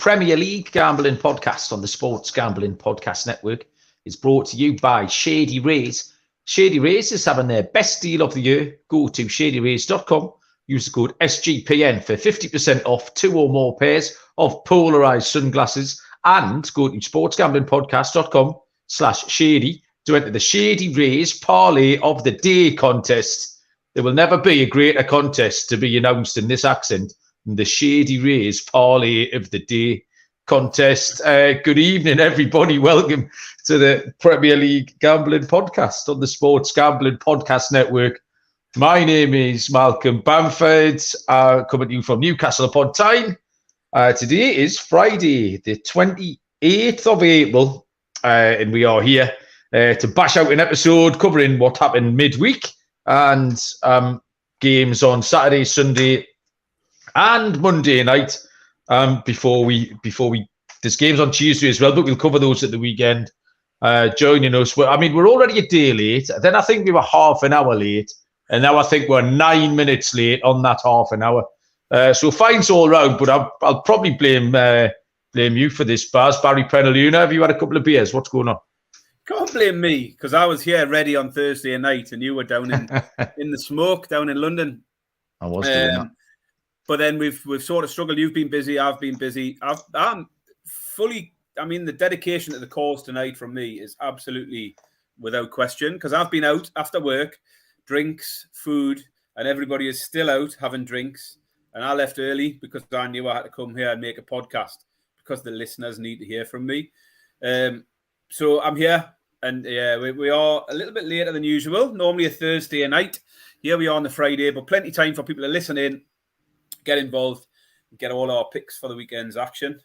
Premier League gambling podcast on the Sports Gambling Podcast Network is brought to you by Shady Rays. Shady Rays is having their best deal of the year. Go to shadyrays.com, use the code SGPN for 50% off 2 or more pairs of polarized sunglasses, and go to sportsgamblingpodcast.com/shady to enter the Shady Rays Parlay of the Day contest. There will never be a greater contest to be announced in this accent than the Shady Rays Parlay of the Day contest. Good evening, everybody. Welcome to the Premier League Gambling Podcast on the Sports Gambling Podcast Network. My name is Malcolm Bamford, coming to you from Newcastle upon Tyne. Today is Friday, the 28th of April, and we are here to bash out an episode covering what happened midweek and games on Saturday, Sunday, and Monday night. Before we, there's games on Tuesday as well, but we'll cover those at the weekend. Joining us, we're already a day late. Then I think we were half an hour late, and now I think we're 9 minutes late on that half an hour. So fine's all round, but I'll probably blame you for this, Baz. Barry Penaluna, have you had a couple of beers? What's going on? Can't blame me, because I was here ready on Thursday night and you were down in the smoke down in London. I was doing that. But then we've sort of struggled. You've been busy. I've been busy. I'm fully. The dedication to the cause tonight from me is absolutely without question, because I've been out after work, drinks, food, and everybody is still out having drinks. And I left early because I knew I had to come here and make a podcast because the listeners need to hear from me. So I'm here, and we are a little bit later than usual. Normally a Thursday night. Here we are on the Friday, but plenty of time for people to listen in, get involved, and get all our picks for the weekend's action.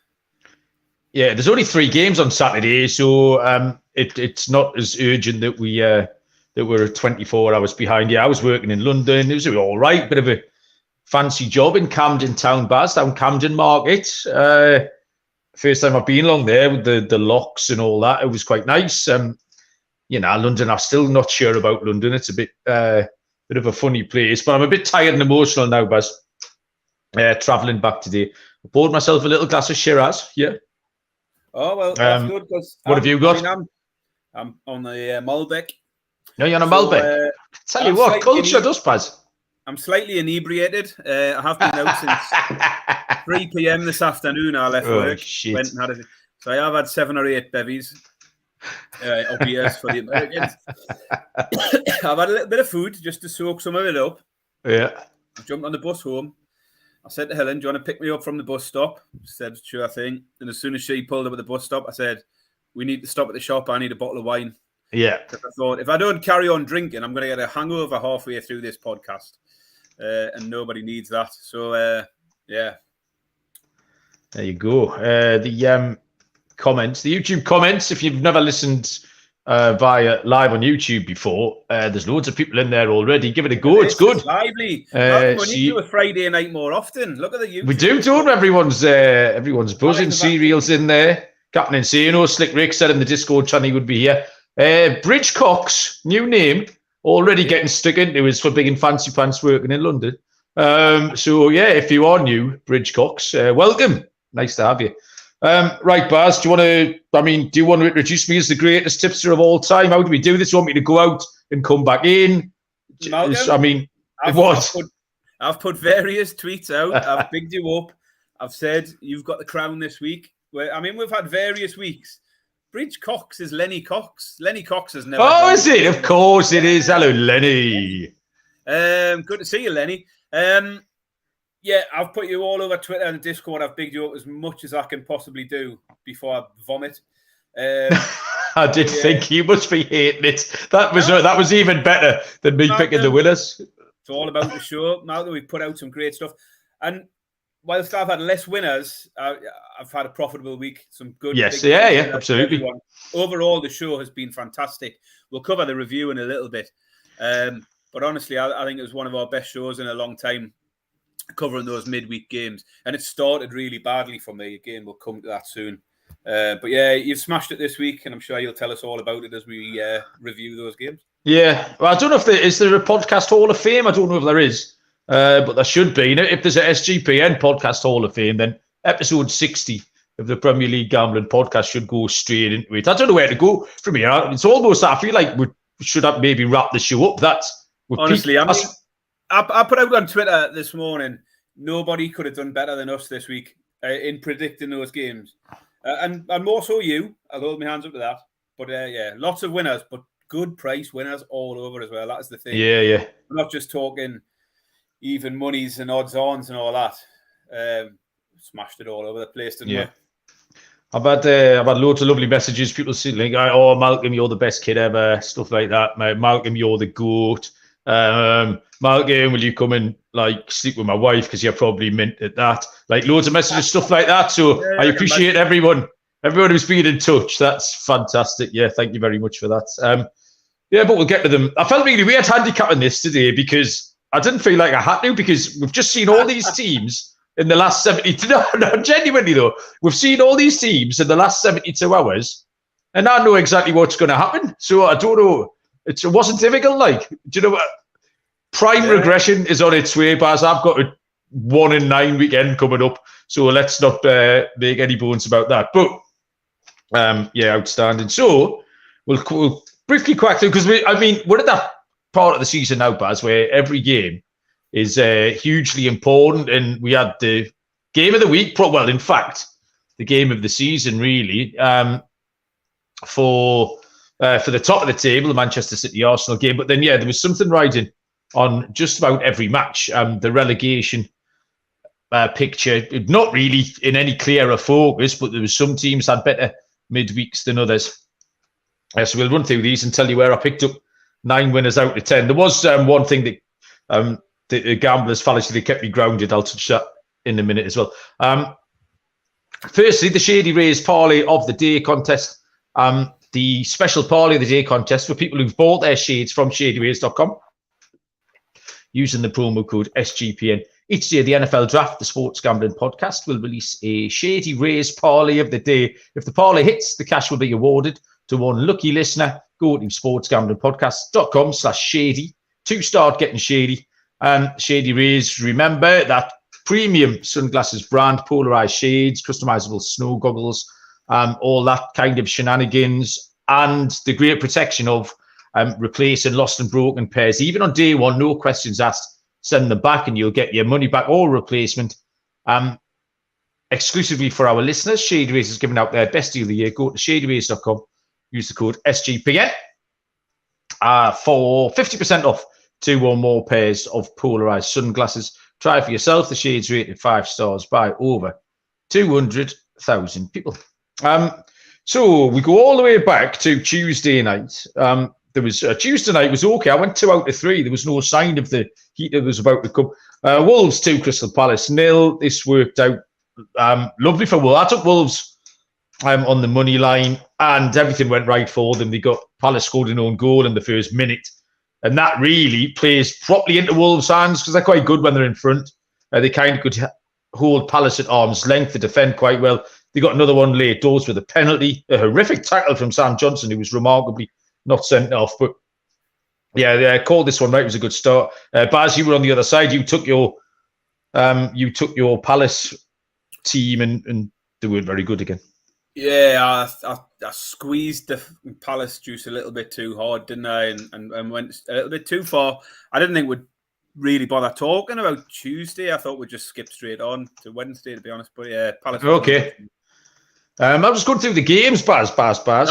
Yeah, there's only 3 games on Saturday, so it's not as urgent that we're 24 hours behind. Yeah, I was working in London. It was all right, bit of a fancy job in Camden Town, Baz, down Camden Market. First time I've been along there with the locks and all that. It was quite nice. London, I'm still not sure about London. It's a bit of a funny place, but I'm a bit tired and emotional now, Baz. Travelling back today. I poured myself a little glass of Shiraz. Yeah. Oh, well, that's good. What have you got? I'm on the Malbec. No, you're on a Malbec. Tell you what, culture does, Baz. I'm slightly inebriated. I have been out since 3 p.m. this afternoon. I left work. Shit. Went and had so I have had 7 or 8 bevies. Or beers for the Americans. I've had a little bit of food just to soak some of it up. Yeah. I jumped on the bus home. I said to Helen, do you want to pick me up from the bus stop? She said, sure thing. And as soon as she pulled up at the bus stop, I said, we need to stop at the shop. I need a bottle of wine. Yeah. Because I thought, if I don't carry on drinking, I'm going to get a hangover halfway through this podcast. And nobody needs that. So, yeah. There you go. The comments, the YouTube comments, if you've never listened via live on YouTube before, there's loads of people in there already. Give it a go. It's good. It's lively. We need to do a Friday night more often. Look at the YouTube. We do, don't we? Everyone's buzzing. Serials in there. Captain Insano, Slick Rick said in the Discord channel he would be here. Bridge Cox, new name, already getting stuck into us for big and fancy pants working in London. So yeah, if you are new, Bridge Cox, welcome. Nice to have you. Right, Baz, do you want to introduce me as the greatest tipster of all time? How do we do this? You want me to go out and come back in? Malcolm, I've put various tweets out. I've bigged you up. I've said you've got the crown this week. We've had various weeks. Bridge Cox is Lenny Cox. Lenny Cox has never. Oh, is it? Of course it is. Hello, Lenny. Good to see you, Lenny. Yeah, I've put you all over Twitter and Discord. I've bigged you up as much as I can possibly do before I vomit. I did think you must be hating it. That was even better than me picking the winners. It's all about the show. Now that we've put out some great stuff. And whilst I've had less winners, I've had a profitable week. Some good. Yes, yeah, absolutely. Overall, the show has been fantastic. We'll cover the review in a little bit. But honestly, I think it was one of our best shows in a long time, covering those midweek games. And it started really badly for me. Again, we'll come to that soon. But yeah, you've smashed it this week, and I'm sure you'll tell us all about it as we review those games. Yeah, well, I don't know if is there a podcast Hall of Fame? I don't know if there is, but there should be. If there's a SGPN podcast Hall of Fame, then episode 60 of the Premier League Gambling Podcast should go straight into it. I don't know where to go from here. It's almost, I feel like we should have maybe wrap the show up. Honestly, I put out on Twitter this morning, nobody could have done better than us this week in predicting those games. And more so you. I'll hold my hands up to that. But lots of winners, but good price winners all over as well. That's the thing. Yeah. We're not just talking even monies and odds-ons and all that. Smashed it all over the place, didn't we? I've had loads of lovely messages. People saying, "Oh, Malcolm, you're the best kid ever," stuff like that. Malcolm, you're the goat. Malcolm, will you come and sleep with my wife because you're probably mint at that? Loads of messages, stuff like that. So I appreciate everyone who's been in touch. That's fantastic. Yeah, thank you very much for that. But we'll get to them. I felt really weird handicapping this today because I didn't feel like I had to, because we've just seen all these teams in the last 72. No, genuinely though, we've seen all these teams in the last 72 hours, and I know exactly what's going to happen. So I don't know. It wasn't difficult. Do you know what? Prime regression is on its way, Baz. I've got a 1-in-9 weekend coming up, so let's not make any bones about that. But outstanding. So we'll briefly crack through, because we're at that part of the season now, Baz, where every game is hugely important, and we had the game of the week. Well, in fact, the game of the season, really, for the top of the table, the Manchester City Arsenal game. But then, there was something riding on just about every match. The relegation picture, not really in any clearer focus, but there was some teams had better midweeks than others. So we'll run through these and tell you where I picked up 9 winners out of 10. There was one thing that the gamblers fallacy, they kept me grounded. I'll touch that in a minute as well. Firstly, the Shady Rays Parlay of the Day contest. The special Parlay of the Day contest for people who've bought their shades from shadyrays.com using the promo code SGPN. Each day, the NFL Draft, the Sports Gambling Podcast, will release a Shady Rays Parlay of the Day. If the parlay hits, the cash will be awarded to one lucky listener. Go to sportsgamblingpodcast.com/shady to start getting shady. Shady Rays, remember that premium sunglasses brand, polarized shades, customizable snow goggles, all that kind of shenanigans, and the great protection of replacing lost and broken pairs. Even on day one, no questions asked. Send them back and you'll get your money back or replacement. Exclusively for our listeners, Shady Rays is giving out their best deal of the year. Go to shadyrays.com, use the code SGPN for 50% off 2 or more pairs of polarized sunglasses. Try for yourself. The shades rated 5 stars by over 200,000 people. So we go all the way back to Tuesday night. There was Tuesday night was okay. I went 2 out of 3. There was no sign of the heat that was about to come. Wolves 2, Crystal Palace 0. This worked out lovely for Wolves. I took Wolves on the money line, and everything went right for them. They got Palace scored an own goal in the first minute, and that really plays properly into Wolves' hands because they're quite good when they're in front. They kind of could hold Palace at arm's length to defend quite well. They got another one late doors with a penalty, a horrific tackle from Sam Johnson, who was remarkably not sent off. But they called this one right. It was a good start. Baz, you were on the other side. You took your Palace team, and they weren't very good again. Yeah, I squeezed the Palace juice a little bit too hard, didn't I? And went a little bit too far. I didn't think we'd really bother talking about Tuesday. I thought we'd just skip straight on to Wednesday, to be honest. But yeah, Palace. Okay. I was going through the games, Baz. No, that's fine.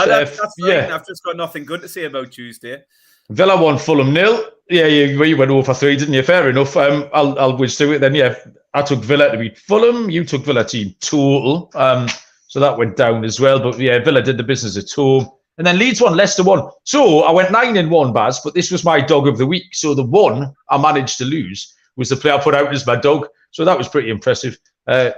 I've just got nothing good to say about Tuesday. Villa won, Fulham 0. Yeah, you went over 3, didn't you? Fair enough. I'll whiz through it then. Yeah, I took Villa to beat Fulham. You took Villa team total. So that went down as well. But yeah, Villa did the business at home. And then Leeds won, Leicester won. So I went 9-1, Baz, but this was my dog of the week. So the one I managed to lose was the player I put out as my dog. So that was pretty impressive.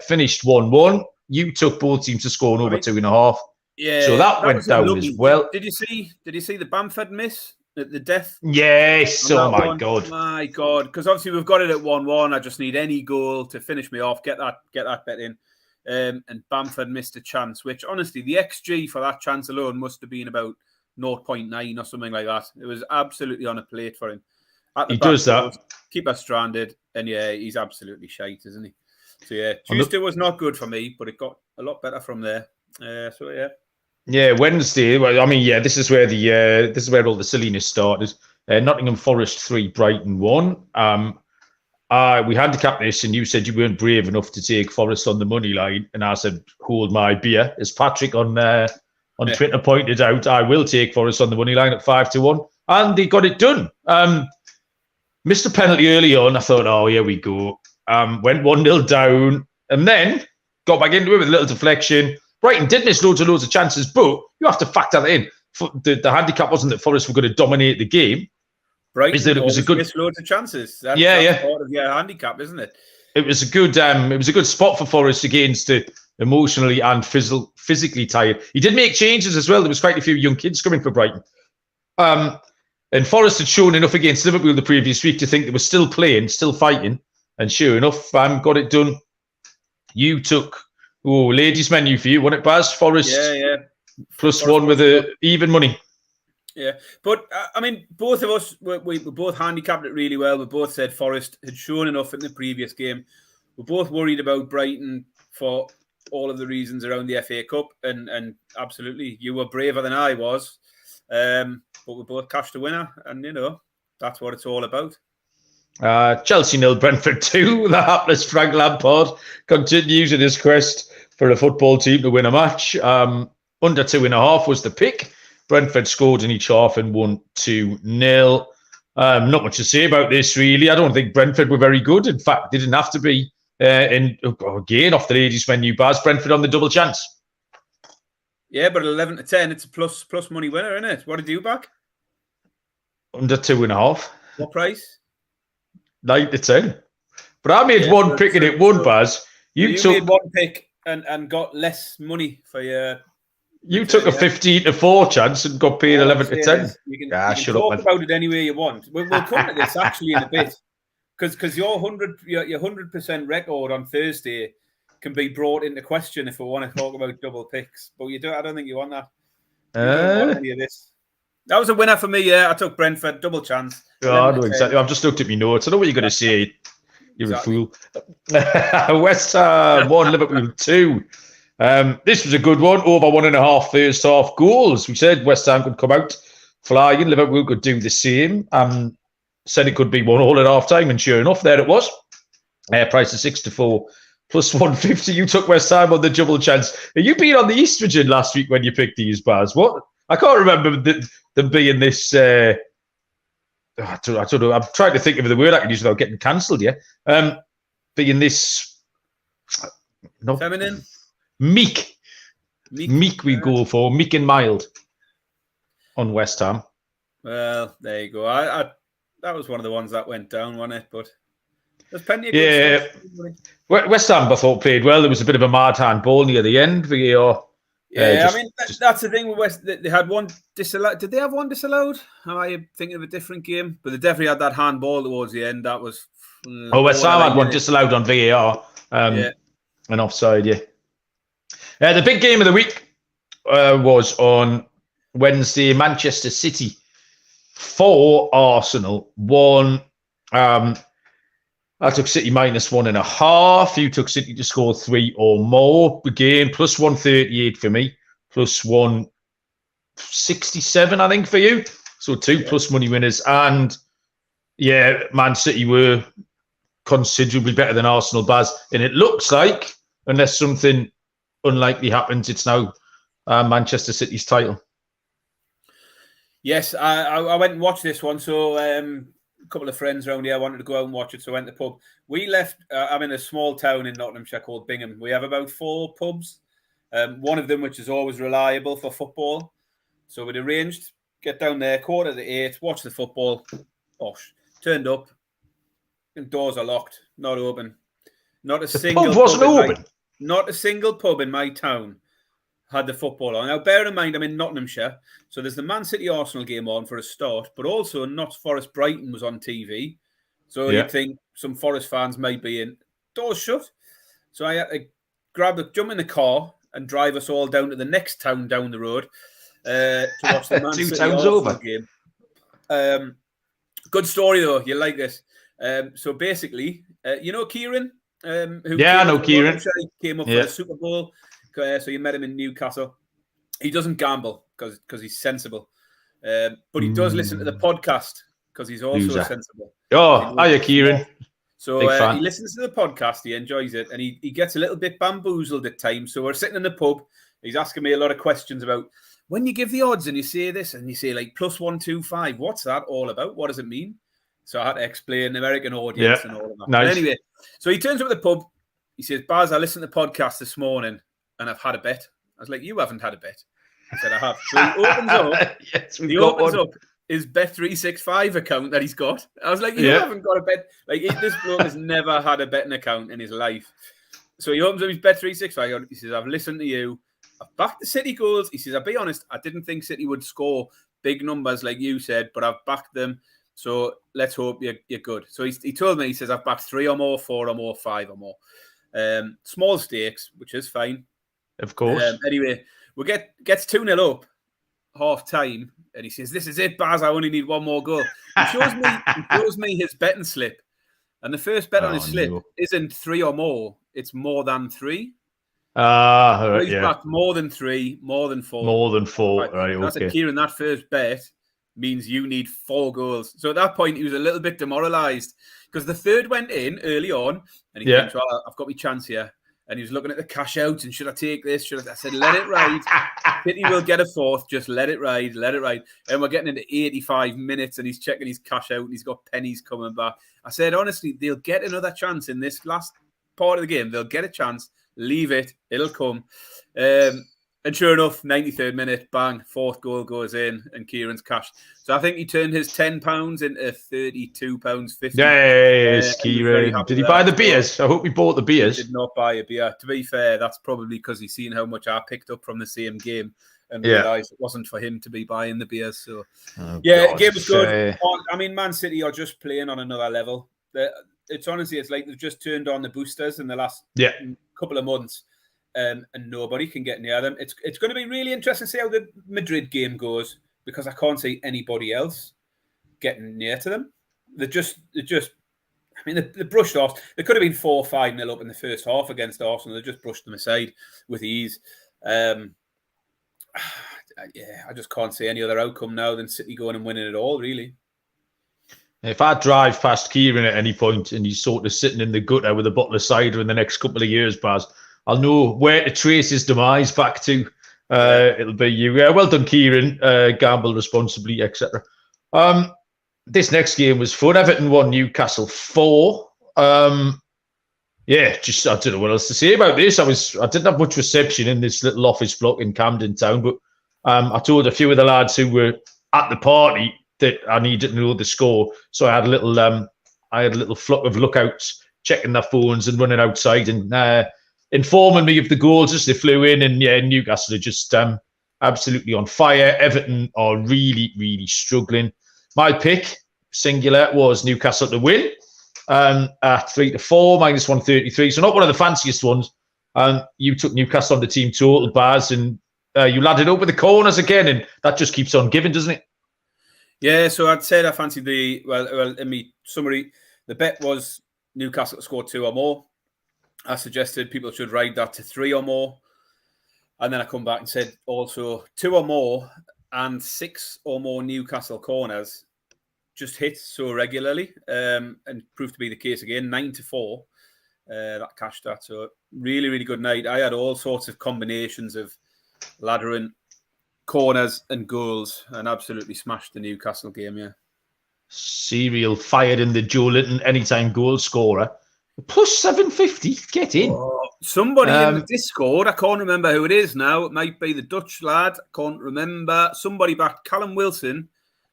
Finished 1-1. You took both teams to score over 2.5. Yeah. So that went down as well. Did you see the Bamford miss? The death? Yes. Oh my God. My God. Because obviously we've got it at 1-1. I just need any goal to finish me off. Get that bet in. And Bamford missed a chance, which honestly, the XG for that chance alone must have been about 0.9 or something like that. It was absolutely on a plate for him. He does that. Keep us stranded. And yeah, he's absolutely shite, isn't he? So yeah, Tuesday was not good for me, but it got a lot better from there. So yeah. Yeah, Wednesday. Well, I mean, yeah, this is where all the silliness started. Nottingham Forest 3, Brighton 1. We handicapped this, and you said you weren't brave enough to take Forest on the money line, and I said, "Hold my beer." As Patrick on Twitter pointed out, I will take Forest on the money line at 5-1, and they got it done. Missed a penalty early on. I thought, "Oh, here we go." Went 1-0 down, and then got back into it with a little deflection. Brighton did miss loads of chances, but you have to factor that in. The handicap wasn't that Forest were going to dominate the game. Brighton it was a good miss loads of chances. That's part of your handicap, isn't it? It was a good spot for Forest against the emotionally and physically tired. He did make changes as well. There was quite a few young kids coming for Brighton. And Forest had shown enough against Liverpool the previous week to think they were still playing, still fighting. And sure enough, got it done. You took ladies menu for you, wasn't it, Baz? Forest, plus Forest 1 with even money. Yeah, but I mean, both of us we both handicapped it really well. We both said Forest had shown enough in the previous game. We're both worried about Brighton for all of the reasons around the FA Cup, and absolutely, you were braver than I was. But we both cashed a winner, and that's what it's all about. Chelsea 0, Brentford 2. The hapless Frank Lampard continues in his quest for a football team to win a match. Under 2.5 was the pick. Brentford scored in each half and won 2-0. Not much to say about this, really. I don't think Brentford were very good. In fact, they didn't have to be. Again, off the ladies' menu, Baz, Brentford on the double chance. Yeah, but 11-10, it's a plus money winner, isn't it? What did you back? Under 2.5. What price? 9-10. But I made one pick and it won, Baz. You made one pick and got less money for your... You took a 15-4 chance and got paid 11-10. You can talk about it any way you want. We'll come to this actually in a bit, because your 100% record on Thursday can be brought into question if we want to talk about double picks. But you don't. I don't think you want that. You don't want any of this. That was a winner for me. Yeah, I took Brentford double chance. I know exactly. I've just looked at my notes. I know what you're going to say. You're a fool. West Ham 1, Liverpool 2. This was a good one. Over 1.5 first half goals. We said West Ham could come out flying. Liverpool could do the same. Said it could be 1-1 at half time, and sure enough, there it was. Price of 6-4 plus 150. You took West Ham on the double chance. You been on the estrogen last week when you picked these, Baz. What? I can't remember them being this. I don't know. I'm trying to think of the word I can use without getting cancelled. Yeah, being this. Feminine. Meek we go for. Meek and mild on West Ham. Well, there you go. I that was one of the ones that went down, wasn't it? But there's plenty of good stuff. West Ham, I thought, played well. There was a bit of a mad handball near the end. I mean, that's the thing with West. They had one disallowed. Did they have one disallowed? Am I thinking of a different game? But they definitely had that handball towards the end. That was... West Ham had one disallowed on VAR. And offside, yeah. The big game of the week was on Wednesday. Manchester City 4, Arsenal 1. I took City minus 1.5. You took City to score 3 or more. Again, plus 138 for me. Plus 167, I think, for you. So 2 plus money winners. And yeah, Man City were considerably better than Arsenal, Baz. And it looks like, unless something unlikely happens, it's now Manchester City's title. Yes, I went and watched this one. So a couple of friends around here wanted to go out and watch it, so I went to the pub. We left. I'm in a small town in Nottinghamshire called Bingham. We have about 4 pubs. One of them, which is always reliable for football. So we'd arranged, get down there, 7:45, watch the football. Turned up. And doors are locked, not open. Not a single pub wasn't open. Not a single pub in my town had the football on. Now, bear in mind, I'm in Nottinghamshire, so there's the Man City Arsenal game on for a start, but also Notts Forest Brighton was on TV. So you'd think some Forest fans might be in. Doors shut. So I had to jump in the car and drive us all down to the next town down the road to watch the Man City Arsenal game. Good story, though. You'll like this. So basically, you know Kieran who Yeah, I came know up, Kieran. came up for Yeah. the Super Bowl. So you met him in Newcastle. He doesn't gamble because he's sensible. But he does listen to the podcast because he's also Loser. sensible. Oh, hiya, Kieran. So Big fan. he listens to the podcast, he enjoys it, and he gets a little bit bamboozled at times. So we're sitting in the pub. He's asking me a lot of questions about when you give the odds and you say this and you say like +125. What's that all about? What does it mean? So I had to explain the American audience and all of that. Nice. But anyway, so he turns up at the pub. He says, Baz, I listened to the podcast this morning and I've had a bet. I was like, you haven't had a bet. I said, I have. So he opens up. Yes, he opens up his Bet365 account that he's got. I was like, you haven't got a bet. Like, this bloke has never had a betting account in his life. So he opens up his Bet365. He says, I've listened to you. I've backed the City goals. He says, I'll be honest, I didn't think City would score big numbers like you said, but I've backed them. So let's hope you're good. So he told me, he says, I've backed 3 or more, 4 or more, 5 or more. Small stakes, which is fine. Of course. Anyway, gets 2-0 up, half time, and he says, "This is it, Baz. I only need one more goal." He shows me his betting slip, and the first bet on his slip isn't 3 or more; it's more than 3. Right, he's backed more than 3, more than 4, more than 4. Right, okay. I said, Kieran, that first bet means you need 4 goals. So at that point, he was a little bit demoralised because the third went in early on, and he thinks, "Well, I've got my chance here." And he was looking at the cash out and should I take this? I said, let it ride. City will get a 4th. Just let it ride. Let it ride. And we're getting into 85 minutes and he's checking his cash out and he's got pennies coming back. I said, honestly, they'll get another chance in this last part of the game. They'll get a chance. Leave it. It'll come. And sure enough, 93rd minute, bang, 4th goal goes in and Kieran's cashed. So I think he turned his £10 into £32.50. Yes, Kieran. Did he buy the beers? I hope he bought the beers. He did not buy a beer. To be fair, that's probably because he's seen how much I picked up from the same game and realised it wasn't for him to be buying the beers. So, the game was good. I mean, Man City are just playing on another level. It's honestly, it's like they've just turned on the boosters in the last couple of months. And nobody can get near them. It's going to be really interesting to see how the Madrid game goes because I can't see anybody else getting near to them. They brushed off. They could have been 4-5-0 up in the first half against Arsenal. They just brushed them aside with ease. I just can't see any other outcome now than City going and winning it all, really. If I drive past Kieran at any point and he's sort of sitting in the gutter with a bottle of cider in the next couple of years, Baz, I'll know where to trace his demise back to. It'll be you. Well done, Kieran. Gamble responsibly, etc. This next game was fun. Everton won, Newcastle 4. I don't know what else to say about this. I didn't have much reception in this little office block in Camden Town, but I told a few of the lads who were at the party that I needed to know the score. So I had a little flock of lookouts checking their phones and running outside and informing me of the goals as they flew in. And Newcastle are just absolutely on fire. Everton are really, really struggling. My pick, singular, was Newcastle to win at 3-4, -133. So not one of the fanciest ones. You took Newcastle on the team total, Baz, and you ladded up with the corners again, and that just keeps on giving, doesn't it? Yeah, so I'd said I fancied in my summary, the bet was Newcastle to score 2 or more. I suggested people should ride that to 3 or more. And then I come back and said also 2 or more and 6 or more Newcastle corners just hit so regularly and proved to be the case again, 9-4. That cashed that. So really, really good night. I had all sorts of combinations of laddering, corners and goals and absolutely smashed the Newcastle game, Serial fired in the Joe Linton anytime goal scorer. +750, get in. Somebody in the Discord, I can't remember who it is now. It might be the Dutch lad. I can't remember. Somebody backed Callum Wilson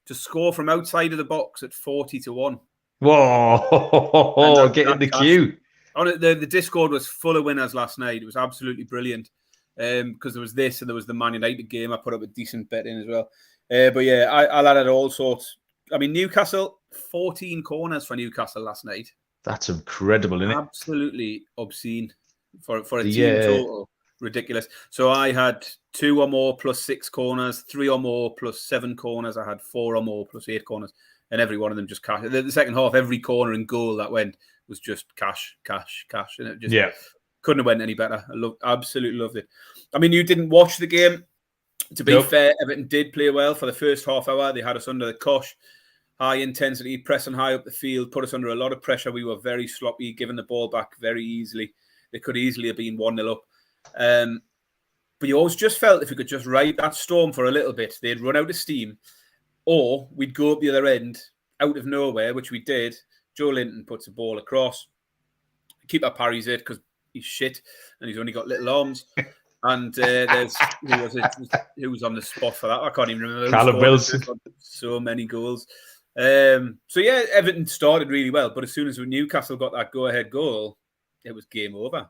to score from outside of the box at 40-1. Whoa, get in the queue. The Discord was full of winners last night. It was absolutely brilliant because there was this and there was the Man United game. I put up a decent bet in as well. I added all sorts. I mean, Newcastle, 14 corners for Newcastle last night. That's incredible, isn't it? Absolutely obscene for a team total. Ridiculous. So I had 2 or more +6 corners, 3 or more +7 corners. I had 4 or more +8 corners, and every one of them just cashed. The second half, every corner and goal that went was just cash, and it just Yeah. couldn't have went any better. Absolutely loved it. I mean, you didn't watch the game. To be fair, Everton did play well for the first half hour. They had us under the cosh, high intensity, pressing high up the field, put us under a lot of pressure. We were very sloppy, giving the ball back very easily. They could easily have been 1-0 up. But you always just felt if we could just ride that storm for a little bit, they'd run out of steam, or we'd go up the other end out of nowhere, which we did. Joe Linton puts a ball across. Keeper parries it because he's shit and he's only got little arms. And there's who was on the spot for that? I can't even remember. Callum Wilson. So many goals. So yeah, Everton started really well, but as soon as Newcastle got that go-ahead goal, it was game over.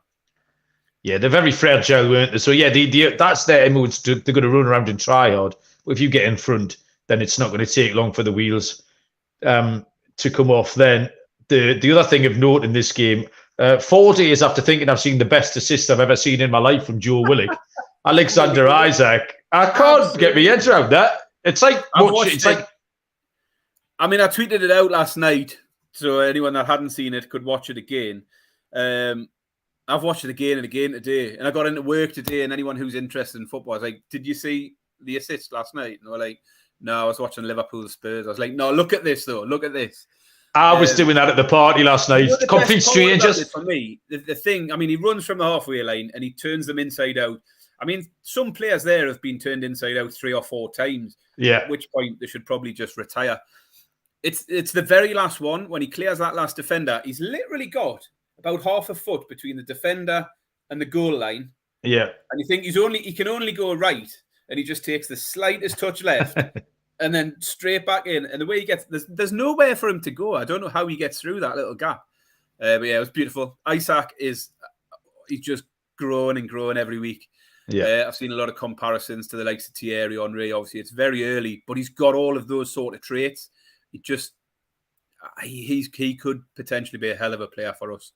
Yeah, they're very fragile, weren't they? So yeah, that's their MO. They're going to run around and try hard. But if you get in front, then it's not going to take long for the wheels to come off. Then the other thing of note in this game. 4 days after thinking I've seen the best assist I've ever seen in my life from Joe Willock, Alexander Isaac. I can't get my head around that. It's like I mean, I tweeted it out last night, so anyone that hadn't seen it could watch it again. I've watched it again and again today, and I got into work today, and anyone who's interested in football, I was like, "Did you see the assist last night?" And they were like, "No, I was watching Liverpool Spurs." I was like, "No, look at this though. Look at this." I was doing that at the party last night. Complete strangers. For me, the thing, I mean, he runs from the halfway line and he turns them inside out. I mean, some players there have been turned inside out 3 or 4 times. Yeah. At which point they should probably just retire. It's the very last one when he clears that last defender. He's literally got about half a foot between the defender and the goal line. Yeah. And you think he can only go right, and he just takes the slightest touch left. And then straight back in. And the way he gets... There's nowhere for him to go. I don't know how he gets through that little gap. But yeah, it was beautiful. Isaac he's just growing and growing every week. Yeah, I've seen a lot of comparisons to the likes of Thierry Henry. Obviously, it's very early, but he's got all of those sort of traits. He could potentially be a hell of a player for us.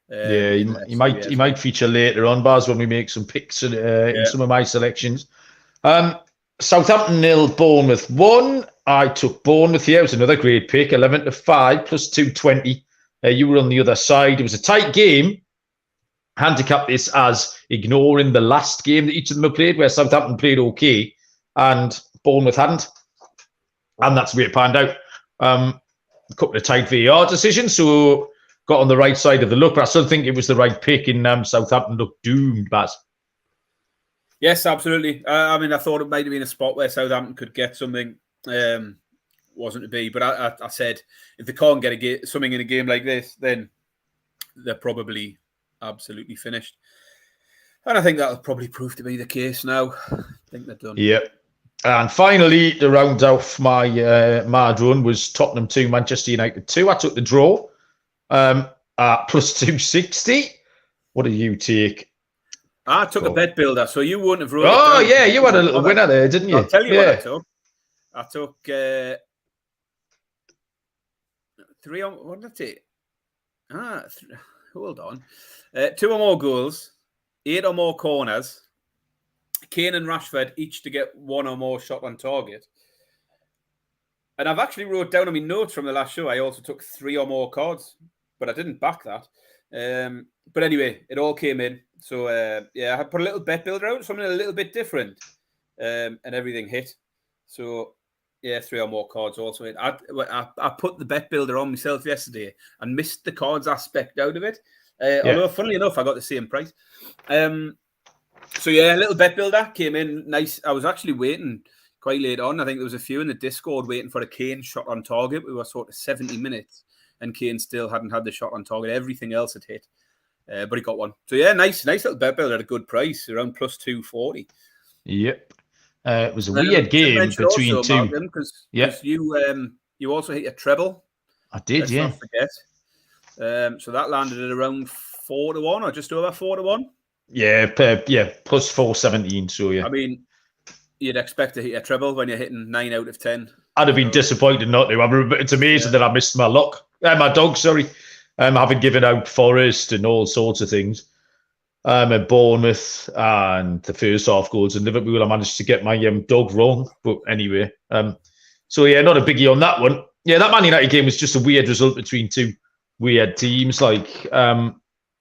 He might feature later on, Baz, when we make some picks in some of my selections. Southampton 0, Bournemouth 1. I took Bournemouth here. It was another great pick, 11-5 plus 220. You were on the other side. It was a tight game. Handicap this as ignoring the last game that each of them have played, where Southampton played okay and Bournemouth hadn't. And that's where it panned out. A couple of tight VAR decisions, so got on the right side of the look, but I still think it was the right pick in Southampton looked doomed, Baz. Yes, absolutely. I mean, I thought it might have been a spot where Southampton could get something. Wasn't to be, but I said if they can't get something in a game like this, then they're probably absolutely finished. And I think that'll probably prove to be the case now. I think they're done. Yep. And finally, to round off my run was Tottenham 2, Manchester United 2. I took the draw at plus 260. What do you take? I took a bet builder, so you wouldn't have wrote Oh, yeah, you had a little winner there, didn't you? I'll tell you what I took. I took 3 on... What did I take? Hold on. 2 or more goals, 8 or more corners, Kane and Rashford each to get 1 or more shot on target. And I've actually wrote down on my notes from the last show, I also took 3 or more cards, but I didn't back that. But anyway, it all came in. So, I put a little bet builder out, something a little bit different, and everything hit. So, yeah, 3 or more cards also hit. I put the bet builder on myself yesterday and missed the cards aspect out of it. Although, funnily enough, I got the same price. So, yeah, a little bet builder came in nice. I was actually waiting quite late on. I think there was a few in the Discord waiting for a Kane shot on target. We were sort of 70 minutes and Kane still hadn't had the shot on target. Everything else had hit. But he got one. So, yeah, nice little bet builder at a good price, around plus 240. Yep. It was a weird game between two. Because you also hit your treble. I did, Let's not forget. So that landed at around 4-1 or just over 4-1. Yeah, plus 417. So, yeah. I mean, you'd expect to hit a treble when you're hitting 9 out of 10. I'd have been disappointed not to. It's amazing that I missed my my dog, sorry. Having given out Forest and all sorts of things. At Bournemouth and the first half goals in Liverpool, I managed to get my dog wrong. But anyway, so yeah, not a biggie on that one. Yeah, that Man United game was just a weird result between two weird teams, like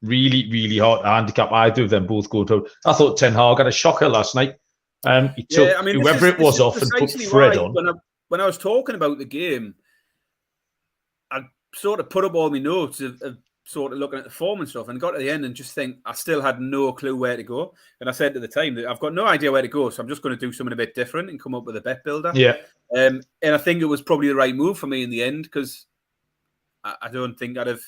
really, really hard to handicap either of them both go to. I thought Ten Hag had a shocker last night. He took whoever it was off and put Fred on. When I was talking about the game, I sort of put up all my notes of sort of looking at the form and stuff, and got to the end and just think I still had no clue where to go. And I said at the time that I've got no idea where to go, so I'm just going to do something a bit different and come up with a bet builder. Yeah. And I think it was probably the right move for me in the end, because I don't think I'd have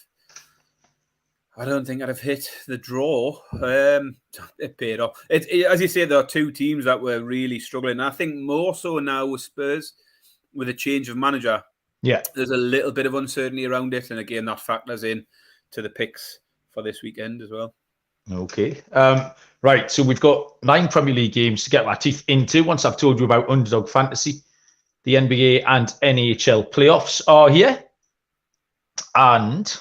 hit the draw. It paid off. As you say, there are two teams that were really struggling. I think more so now with Spurs, with a change of manager. Yeah, there's a little bit of uncertainty around it, and again, that factors in to the picks for this weekend as well. Okay. Right, so we've got 9 Premier League games to get our teeth into. Once I've told you about Underdog Fantasy, the NBA and NHL playoffs are here. And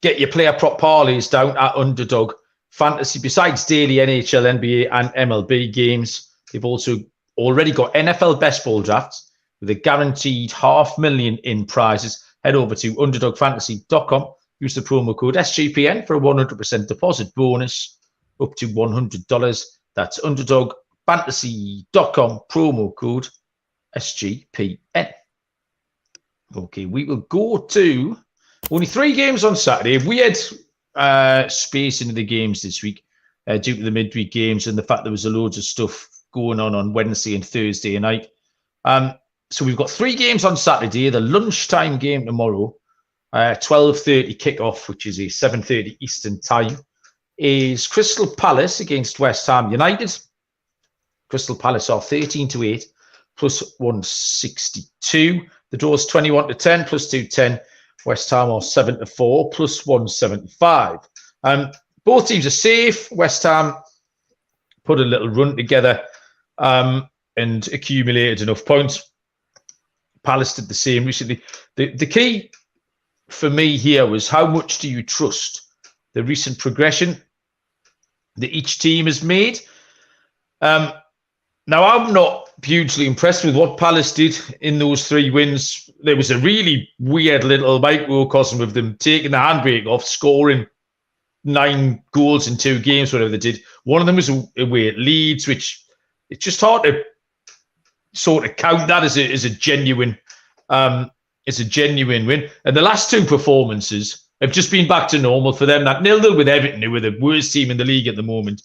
get your player prop parlays down at Underdog Fantasy. Besides daily NHL, NBA, and MLB games, they've also already got NFL best ball drafts with a guaranteed $500,000 in prizes. Head over to underdogfantasy.com. Use the promo code SGPN for a 100% deposit bonus up to $100. That's underdogfantasy.com, promo code SGPN. Okay, we will go to only 3 games on Saturday. We had space into the games this week due to the midweek games and the fact there was a loads of stuff going on Wednesday and Thursday night. So we've got 3 games on Saturday. The lunchtime game tomorrow, 12:30 kickoff, which is a 7:30 Eastern time, is Crystal Palace against West Ham United. Crystal Palace are 13-8 plus 162. The draw is 21-10 plus 210. West Ham are 7-4 plus 175. Both teams are safe. West Ham put a little run together and accumulated enough points. Palace did the same recently. The key for me here was how much do you trust the recent progression that each team has made? Now, I'm not hugely impressed with what Palace did in those 3 wins. There was a really weird little microcosm of them taking the handbrake off, scoring 9 goals in 2 games, whatever they did. One of them was away at Leeds, which it's just hard to sort of count that as a genuine win. And the last 2 performances have just been back to normal for them. That 0-0 with Everton, who were the worst team in the league at the moment.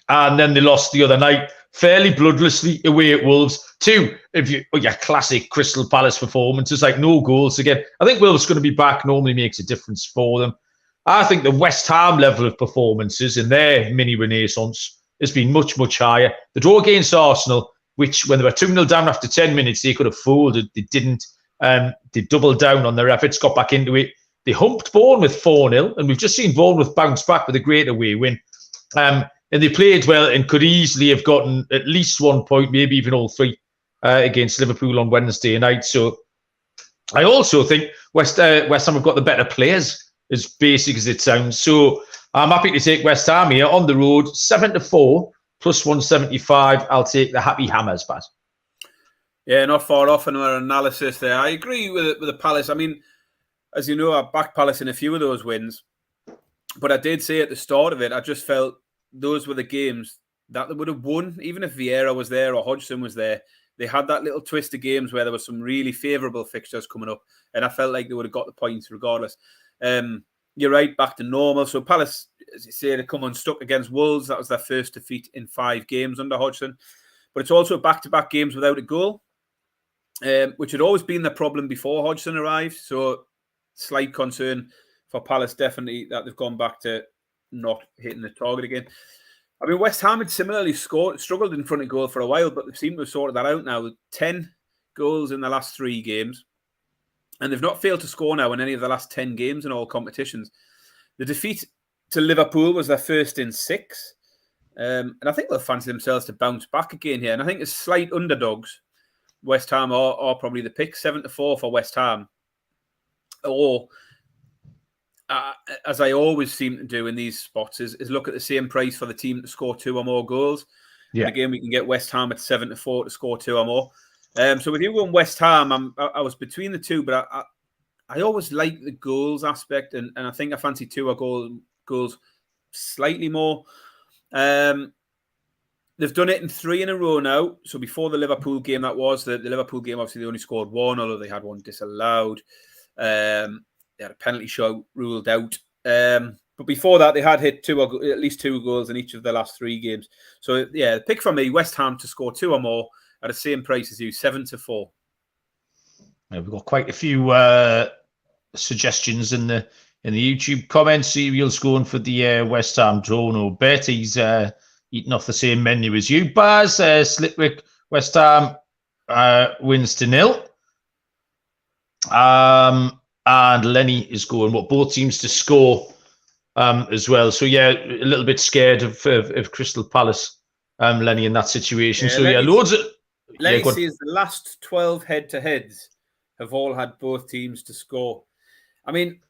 And then they lost the other night fairly bloodlessly away at Wolves. 2 of your classic Crystal Palace performances, like no goals again. I think Wolves going to be back normally makes a difference for them. I think the West Ham level of performances in their mini renaissance has been much, much higher. The draw against Arsenal, which when they were 2-0 down after 10 minutes, they could have folded. They didn't. They doubled down on their efforts, got back into it. They humped Bournemouth 4-0, and we've just seen Bournemouth bounce back with a great away win. And they played well and could easily have gotten at least 1 point, maybe even all 3 against Liverpool on Wednesday night. So I also think West Ham have got the better players, as basic as it sounds. So I'm happy to take West Ham here on the road, 7-4 plus 175. I'll take the Happy Hammers, Pat. Yeah, not far off in our analysis there. I agree with the Palace. I mean, as you know, I backed Palace in a few of those wins. But I did say at the start of it, I just felt those were the games that they would have won, even if Vieira was there or Hodgson was there. They had that little twist of games where there was some really favourable fixtures coming up, and I felt like they would have got the points regardless. You're right, back to normal. So Palace, as you say, they come unstuck against Wolves. That was their first defeat in 5 games under Hodgson. But it's also back-to-back games without a goal, which had always been the problem before Hodgson arrived. So slight concern for Palace, definitely, that they've gone back to not hitting the target again. I mean, West Ham had similarly struggled in front of goal for a while, but they seem to have sorted that out now. 10 goals in the last 3 games. And they've not failed to score now in any of the last 10 games in all competitions. The defeat to Liverpool was their first in 6. And I think they'll fancy themselves to bounce back again here. And I think as slight underdogs, West Ham are probably the pick, 7-4 for West Ham. Or, as I always seem to do in these spots, is look at the same price for the team to score 2 or more goals. Yeah. And again, we can get West Ham at 7-4 to score 2 or more. So with you going West Ham, I was between the two, but I always like the goals aspect, and I think I fancy 2 goals slightly more. They've done it in 3 in a row now. So before the Liverpool game, the Liverpool game, obviously they only scored 1, although they had 1 disallowed. They had a penalty shot ruled out. But before that, they had hit at least 2 goals in each of the last 3 games. So yeah, pick for me, West Ham to score 2 or more at the same price as you, 7-4. Yeah, we've got quite a few suggestions in the YouTube comments. Serial's going for the West Ham draw. No bet. He's eating off the same menu as you, Baz. Slipwick, West Ham wins to 0. And Lenny is going both teams to score as well. So yeah, a little bit scared of Crystal Palace, Lenny, in that situation. So Lenny, loads of. Lenny says the last 12 head-to-heads have all had both teams to score. I mean,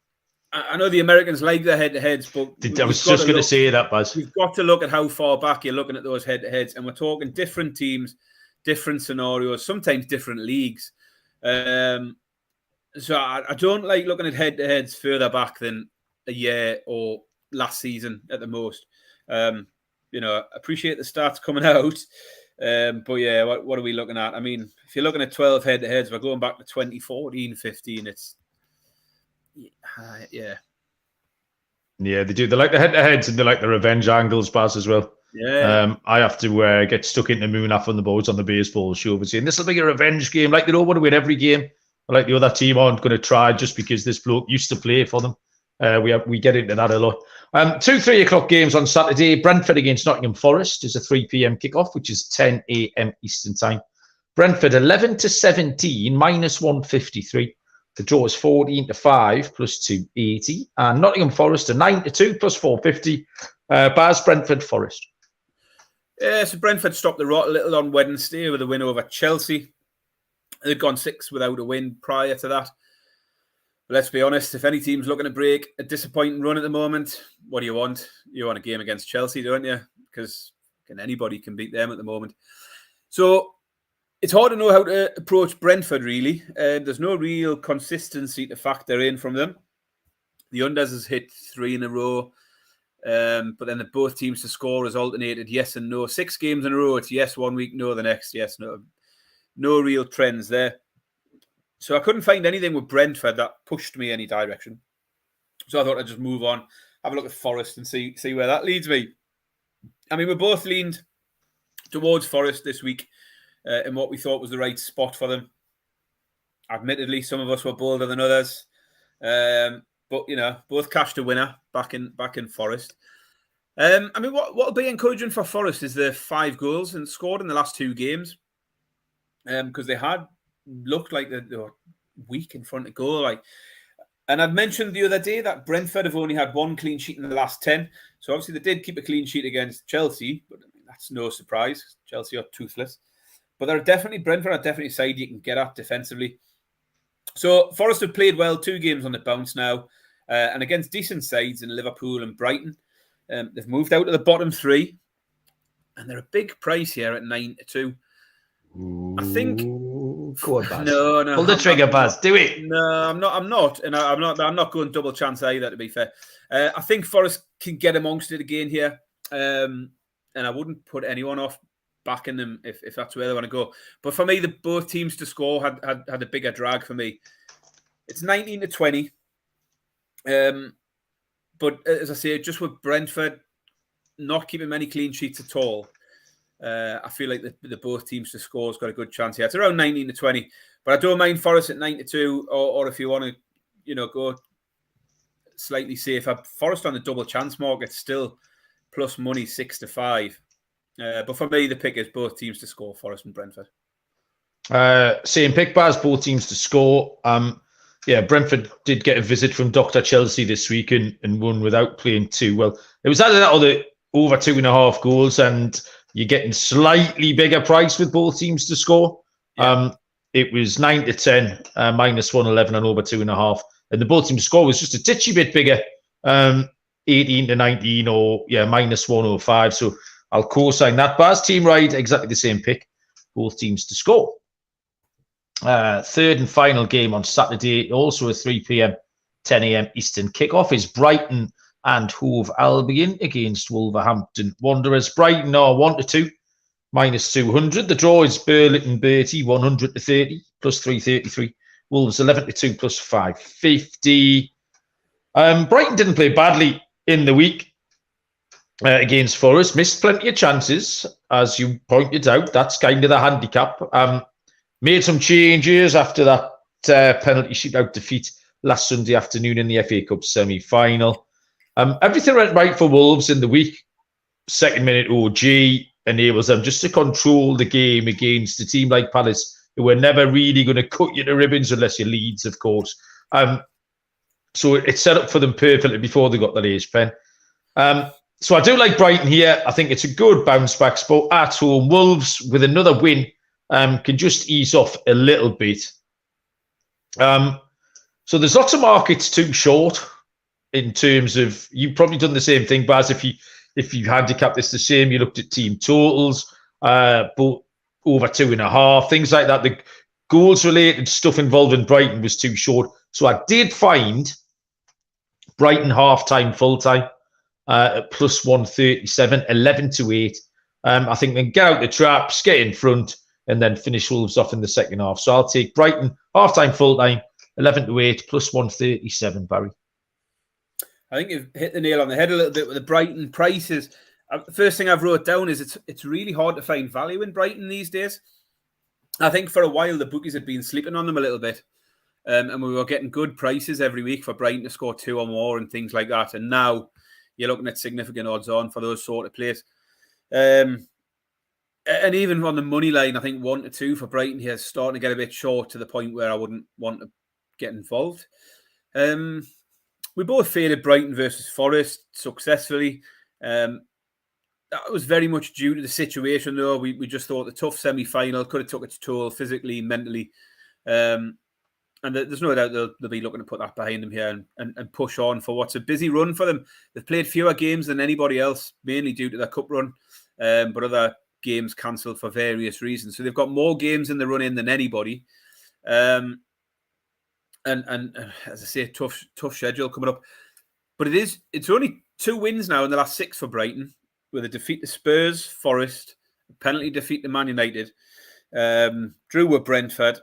I know the Americans like their head-to-heads, but I was just going to say that, Baz. You've got to look at how far back you're looking at those head-to-heads, and we're talking different teams, different scenarios, sometimes different leagues. So I don't like looking at head-to-heads further back than a year or last season at the most. Appreciate the stats coming out. But yeah, what are we looking at? I mean, if you're looking at 12 head-to-heads, we're going back to 2014, 15. It's yeah. Yeah, they do. They like the head-to-heads and they like the revenge angles, Baz, as well. Yeah. I have to get stuck into Moonaf on the boards on the baseball show, saying this will be a revenge game. Like they don't want to win every game. Like the other team aren't going to try just because this bloke used to play for them. We get into that a lot. 2 3 o'clock games on Saturday. Brentford against Nottingham Forest is a 3 p.m. kickoff, which is 10 a.m. Eastern time. Brentford 11-17, minus 153. The draw is 14-5 plus 280. And Nottingham Forest 9-2 plus 450. Baz, Brentford, Forest. Yeah, so Brentford stopped the rot a little on Wednesday with a win over Chelsea. They'd gone 6 without a win prior to that. But let's be honest, if any team's looking to break a disappointing run at the moment, what do you want? You want a game against Chelsea, don't you? Because anybody can beat them at the moment. So it's hard to know how to approach Brentford, really. There's no real consistency to factor in from them. The unders has hit 3 in a row. But then both teams to score has alternated yes and no. 6 games in a row, it's yes one week, no the next, yes, no. No real trends there. So I couldn't find anything with Brentford that pushed me any direction. So I thought I'd just move on, have a look at Forest and see where that leads me. I mean, we both leaned towards Forest this week in what we thought was the right spot for them. Admittedly, some of us were bolder than others. But, both cashed a winner back in Forest. I mean, what'll be encouraging for Forest is the 5 goals and scored in the last 2 games. Because they had looked like they were weak in front of goal. And I'd mentioned the other day that Brentford have only had 1 clean sheet in the last 10. So obviously they did keep a clean sheet against Chelsea, but I mean, that's no surprise. Chelsea are toothless. But Brentford are definitely a side you can get at defensively. So Forest have played well, 2 games on the bounce now, and against decent sides in Liverpool and Brighton. They've moved out of the bottom 3, and they're a big price here at 9-2. I think. Go on, Baz. No. Pull the trigger, Baz. Do it. No, I'm not, and I'm not going double chance either. To be fair, I think Forest can get amongst it again here, and I wouldn't put anyone off backing them if that's where they want to go. But for me, both teams to score had a bigger drag for me. It's 19-20, but as I say, just with Brentford not keeping many clean sheets at all. I feel like the both teams to score has got a good chance here. It's around 19-20, but I don't mind Forest at 9-2, or if you want to, go slightly safer, Forest on the double chance market still plus money 6-5. But for me, the pick is both teams to score, Forest and Brentford. Same pick, Baz, both teams to score. Brentford did get a visit from Dr. Chelsea this week and won without playing too well. It was either that or the over 2.5 goals, and you're getting slightly bigger price with both teams to score. Yeah. It was 9-10, minus 111 and over 2.5. And the both teams to score was just a titchy bit bigger, 18-19 or minus 105. So I'll co-sign that. Baz, team right, exactly the same pick. Both teams to score. Third and final game on Saturday, also a 3 p.m, 10 a.m. Eastern kickoff, is Brighton and Hove Albion against Wolverhampton Wanderers. Brighton are 1-2, minus 200. The draw is Burlington Bertie 100-30, plus 333. Wolves 11-2, plus 550. Brighton didn't play badly in the week against Forest. Missed plenty of chances, as you pointed out. That's kind of the handicap. Made some changes after that penalty shootout defeat last Sunday afternoon in the FA Cup semi-final. Everything went right for Wolves in the week. Second minute OG enables them just to control the game against a team like Palace, who were never really going to cut you to ribbons unless you Leeds, of course. So it set up for them perfectly before they got the lace pen. So I do like Brighton here. I think it's a good bounce back spot at home. Wolves with another win can just ease off a little bit. So there's lots of markets too short in terms of, you've probably done the same thing, Baz, if you handicap this the same, you looked at team totals, but over 2.5, things like that. The goals related stuff involving Brighton was too short. So I did find Brighton half-time, full-time, at plus 137, 11-8. I think they can get out the traps, get in front, and then finish Wolves off in the second half. So I'll take Brighton half-time, full-time, 11-8, plus 137, Barry. I think you've hit the nail on the head a little bit with the Brighton prices. First thing I've wrote down is it's really hard to find value in Brighton these days. I think for a while the bookies had been sleeping on them a little bit. And we were getting good prices every week for Brighton to score 2 or more and things like that. And now you're looking at significant odds on for those sort of plays. And even on the money line, I think 1-2 for Brighton here is starting to get a bit short to the point where I wouldn't want to get involved. We both faded Brighton versus Forest successfully. That was very much due to the situation, though. We just thought the tough semi-final could have took its toll physically, mentally. And there's no doubt they'll be looking to put that behind them here and push on for what's a busy run for them. They've played fewer games than anybody else, mainly due to their cup run, but other games cancelled for various reasons. So they've got more games in the run-in than anybody. And as I say, tough schedule coming up. But it's only 2 wins now in the last 6 for Brighton, with a defeat to Spurs, Forest, a penalty defeat to Man United, drew with Brentford,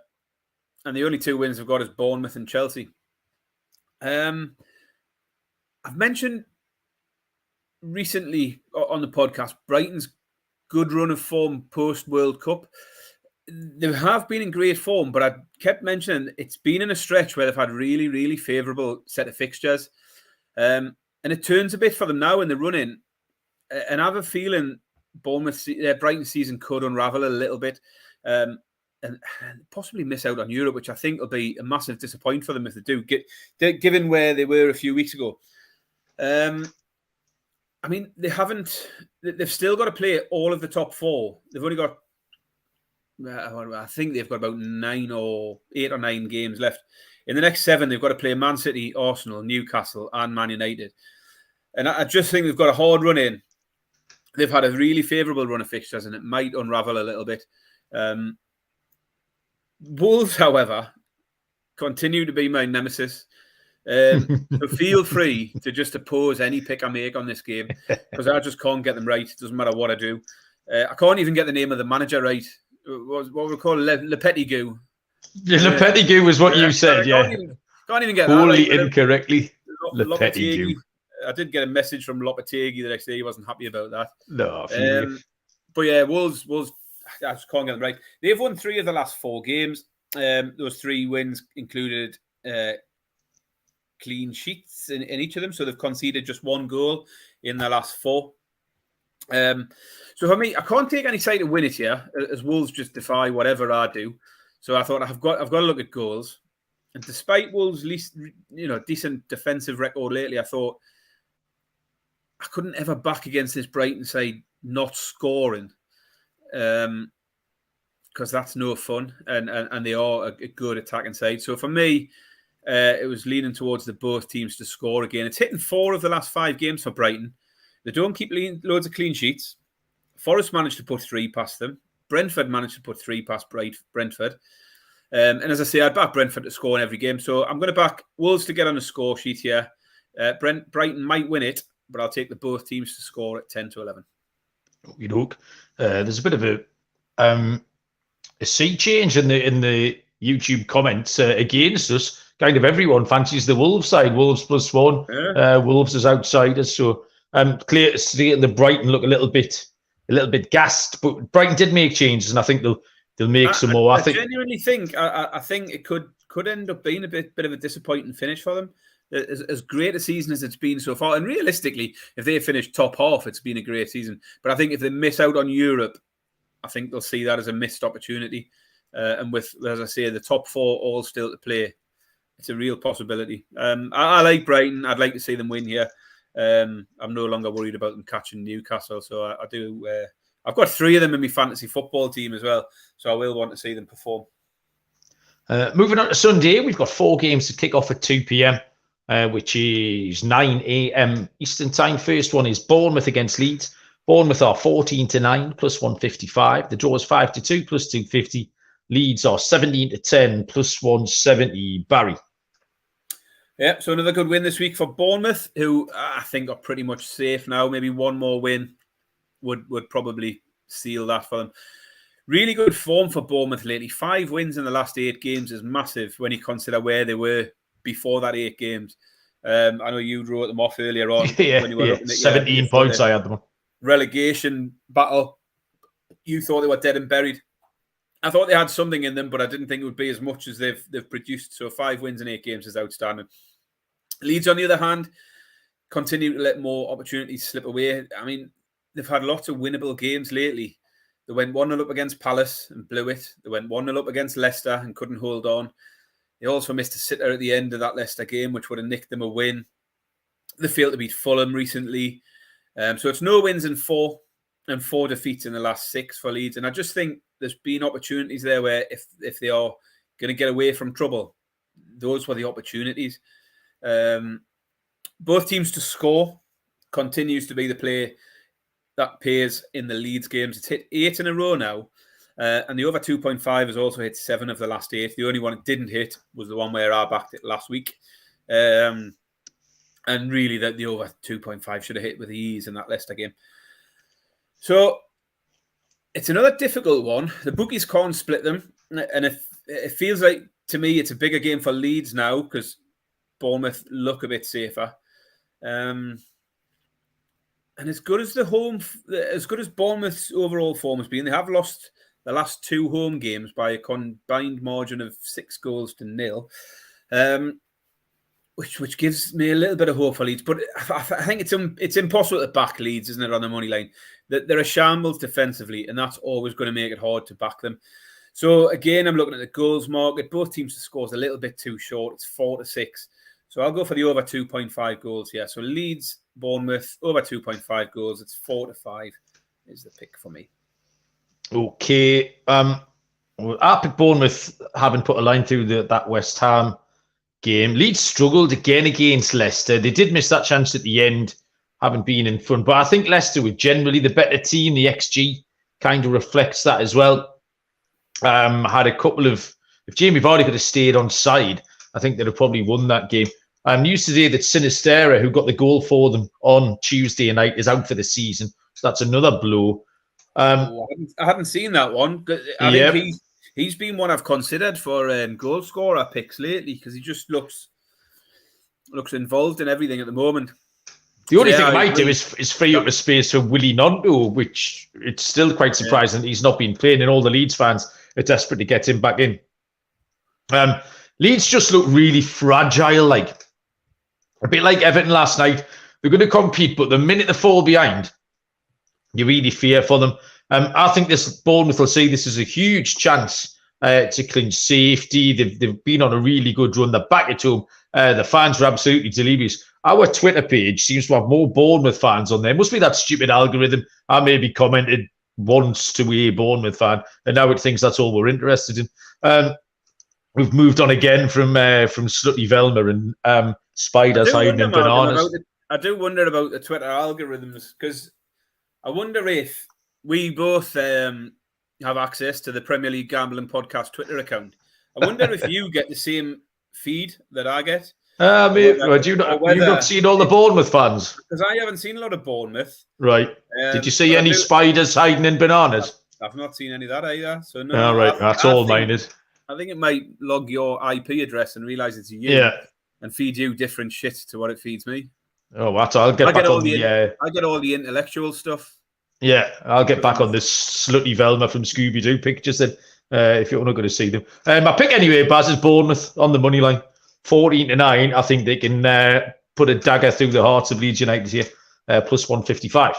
and the only 2 wins they've got is Bournemouth and Chelsea. I've mentioned recently on the podcast Brighton's good run of form post-World Cup. They have been in great form, but I kept mentioning it's been in a stretch where they've had really, really favourable set of fixtures. And it turns a bit for them now in the run-in. And I have a feeling Brighton season could unravel a little bit. And possibly miss out on Europe, which I think will be a massive disappointment for them if they do, given where they were a few weeks ago. I mean, they've still got to play all of the top 4. They've only got, I think they've got about 8 or 9 games left. In the next 7, they've got to play Man City, Arsenal, Newcastle, and Man United. And I just think they've got a hard run in. They've had a really favourable run of fixtures, and it might unravel a little bit. Wolves, however, continue to be my nemesis. So feel free to just oppose any pick I make on this game, because I just can't get them right. It doesn't matter what I do. I can't even get the name of the manager right. What we call Le Petitgout. Le Petitgout was what you said, yeah. Can't even get wholly that right. Incorrectly. Le Petitgout. I did get a message from Lopetegui the next day. He wasn't happy about that. No, but yeah, Wolves, I just can't get them right. They've won 3 of the last 4 games. Those 3 wins included clean sheets in each of them. So they've conceded just 1 goal in the last 4. So for me, I can't take any side to win it here, as Wolves just defy whatever I do. So I thought I've got to look at goals. And despite Wolves' decent defensive record lately, I thought I couldn't ever back against this Brighton side not scoring, because that's no fun, and they are a good attacking side. So for me, it was leaning towards the both teams to score again. It's hitting 4 of the last 5 games for Brighton. They don't keep loads of clean sheets. Forest managed to put 3 past them. Brentford managed to put 3 past Brentford. And as I say, I'd back Brentford to score in every game. So I'm going to back Wolves to get on the score sheet here. Brighton might win it, but I'll take the both teams to score at 10-11. You know, there's a bit of a sea change in the YouTube comments against us. Kind of everyone fancies the Wolves side. Wolves +1. Yeah. Wolves as outsiders. So clear to see the Brighton look a little bit gassed, but Brighton did make changes, and I think they'll make some more. I genuinely think I think it could end up being a bit of a disappointing finish for them. As great a season as it's been so far, and realistically, if they finish top half, it's been a great season. But I think if they miss out on Europe, I think they'll see that as a missed opportunity. And with, as I say, the top 4 all still to play, it's a real possibility. I like Brighton. I'd like to see them win here. I'm no longer worried about them catching Newcastle. So I do. I've got 3 of them in my fantasy football team as well. So I will want to see them perform. Moving on to Sunday, we've got 4 games to kick off at 2 p.m., which is 9 a.m. Eastern time. First one is Bournemouth against Leeds. Bournemouth are 14-9 plus 155. The draw is 5-2 plus 250. Leeds are 17-10 plus 170. Barry. Yeah, so another good win this week for Bournemouth, who I think are pretty much safe now. Maybe one more win would probably seal that for them. Really good form for Bournemouth lately. 5 wins in the last 8 games is massive when you consider where they were before that 8 games. I know you wrote them off earlier on when you were looking at 17 points. I had them on relegation battle. You thought they were dead and buried. I thought they had something in them, but I didn't think it would be as much as they've produced. So 5 wins in 8 games is outstanding. Leeds, on the other hand, continue to let more opportunities slip away. I mean, they've had lots of winnable games lately. They went 1-0 up against Palace and blew it. They went 1-0 up against Leicester and couldn't hold on. They also missed a sitter at the end of that Leicester game, which would have nicked them a win. They failed to beat Fulham recently. So it's no wins in 4 and 4 defeats in the last 6 for Leeds. And I just think there's been opportunities there where if they are going to get away from trouble, those were the opportunities. Both teams to score continues to be the play that pays in the Leeds games. It's hit 8 in a row now. And the over 2.5 has also hit 7 of the last 8. The only one it didn't hit was the one where I backed it last week. And really, the over 2.5 should have hit with ease in that Leicester game. So it's another difficult one. The bookies can't split them. And it feels like, to me, it's a bigger game for Leeds now because Bournemouth look a bit safer. And as good as Bournemouth's overall form has been, they have lost the last 2 home games by a combined margin of 6-0, which gives me a little bit of hope for Leeds. But I think it's impossible to back Leeds, isn't it, on the money line? They're a shambles defensively, and that's always going to make it hard to back them. So again, I'm looking at the goals market. Both teams to score is a little bit too short. It's 4-6. So I'll go for the over 2.5 goals here. So Leeds, Bournemouth, over 2.5 goals. It's 4-5 is the pick for me. Okay. I picked Bournemouth, having put a line through that West Ham game. Leeds struggled again against Leicester. They did miss that chance at the end, haven't been in front. But I think Leicester were generally the better team. The XG kind of reflects that as well. Had a couple of... If Jamie Vardy could have stayed on side, I think they'd have probably won that game. News today that Sinistera, who got the goal for them on Tuesday night, is out for the season. So that's another blow. I hadn't seen that one. I think he's been one I've considered for goal scorer picks lately because he just looks involved in everything at the moment. The only thing I might do is free up a space for Willie Gnonto, which it's still quite surprising that he's not been playing, and all the Leeds fans are desperate to get him back in. Leeds just look really fragile, like a bit like Everton last night. They're going to compete, but the minute they fall behind, you really fear for them. I think this Bournemouth will see this as a huge chance to clinch safety. They've been on a really good run. They're back at home. The fans are absolutely delirious. Our Twitter page seems to have more Bournemouth fans on there. It must be that stupid algorithm. I maybe commented once to a Bournemouth fan, and now it thinks that's all we're interested in. We've moved on again from Slutty Velma and spiders hiding in bananas. I do wonder about the Twitter algorithms because I wonder if we both have access to the Premier League Gambling Podcast Twitter account. I wonder if you get the same feed that I get. Mate, you've not seen all the Bournemouth fans? Because I haven't seen a lot of Bournemouth. Right. Did you see any spiders hiding in bananas? I've not seen any of that either. So no. All right, that's all mine is. I think it might log your IP address and realise it's you. Yeah. And feed you different shit to what it feeds me. Oh, what? I'll get back on the... I get all the intellectual stuff. Yeah, I'll get back on this slutty Velma from Scooby-Doo pictures then, if you're not going to see them. My pick anyway, Baz, is Bournemouth on the money line. 14-9. I think they can put a dagger through the hearts of Leeds United here. Plus 155.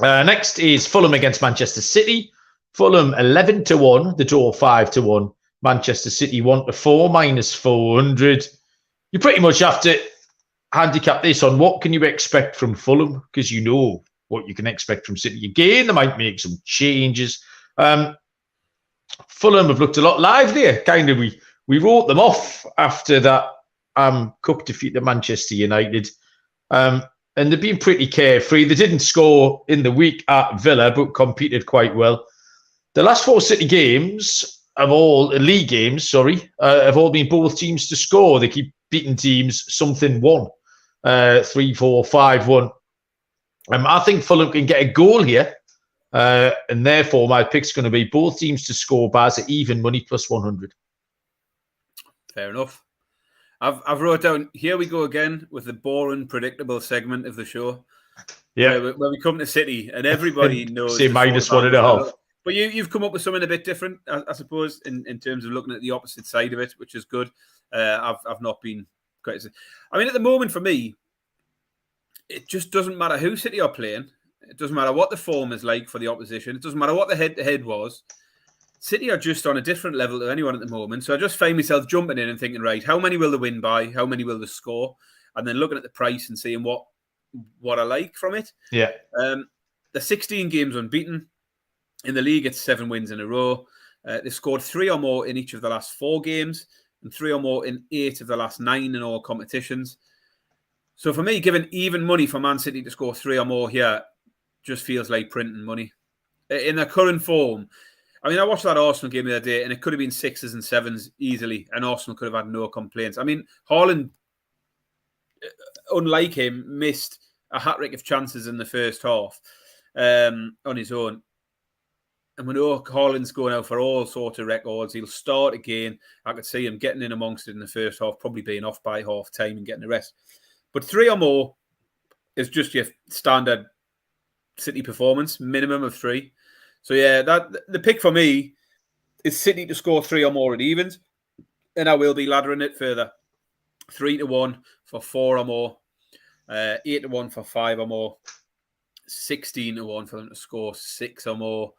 Next is Fulham against Manchester City. Fulham 11-1. The draw 5-1. Manchester City 1-4. Minus 400. You pretty much have to handicap this on what can you expect from Fulham, because you know what you can expect from City. Again, they might make some changes. Fulham have looked a lot livelier. Kind of, we wrote them off after that cup defeat to Manchester United. And they've been pretty carefree. They didn't score in the week at Villa, but competed quite well. The last 4 City games, league games, have all been both teams to score. They keep beating teams something 1, 3-4, 5-1. I think Fulham can get a goal here, and therefore my pick's going to be both teams to score, Baz, at even money plus 100. Fair enough. I've wrote down, here we go again with the boring, predictable segment of the show. Yeah. Where we come to City and everybody knows. Say minus 1.5. But you've come up with something a bit different, I suppose, in terms of looking at the opposite side of it, which is good. I've not been quite... I mean, at the moment, for me, it just doesn't matter who City are playing. It doesn't matter what the form is like for the opposition. It doesn't matter what the head-to-head was. City are just on a different level to anyone at the moment. So I just find myself jumping in and thinking, right, how many will they win by? How many will they score? And then looking at the price and seeing what I like from it. Yeah. The 16 games unbeaten. In the league, it's 7 wins in a row. They've scored 3 or more in each of the last 4 games and 3 or more in 8 of the last 9 in all competitions. So for me, giving even money for Man City to score 3 or more here just feels like printing money. In their current form, I mean, I watched that Arsenal game the other day and it could have been 6s and 7s easily and Arsenal could have had no complaints. I mean, Haaland, unlike him, missed a hat-trick of chances in the first half on his own. And we know Haaland's going out for all sorts of records. He'll start again. I could see him getting in amongst it in the first half, probably being off by half time and getting the rest. But 3 or more is just your standard City performance, minimum of 3. So yeah, the pick for me is City to score 3 or more at evens, and I will be laddering it further. 3-1 for 4 or more, 8-1 for 5 or more, 16-1 for them to score 6 or more.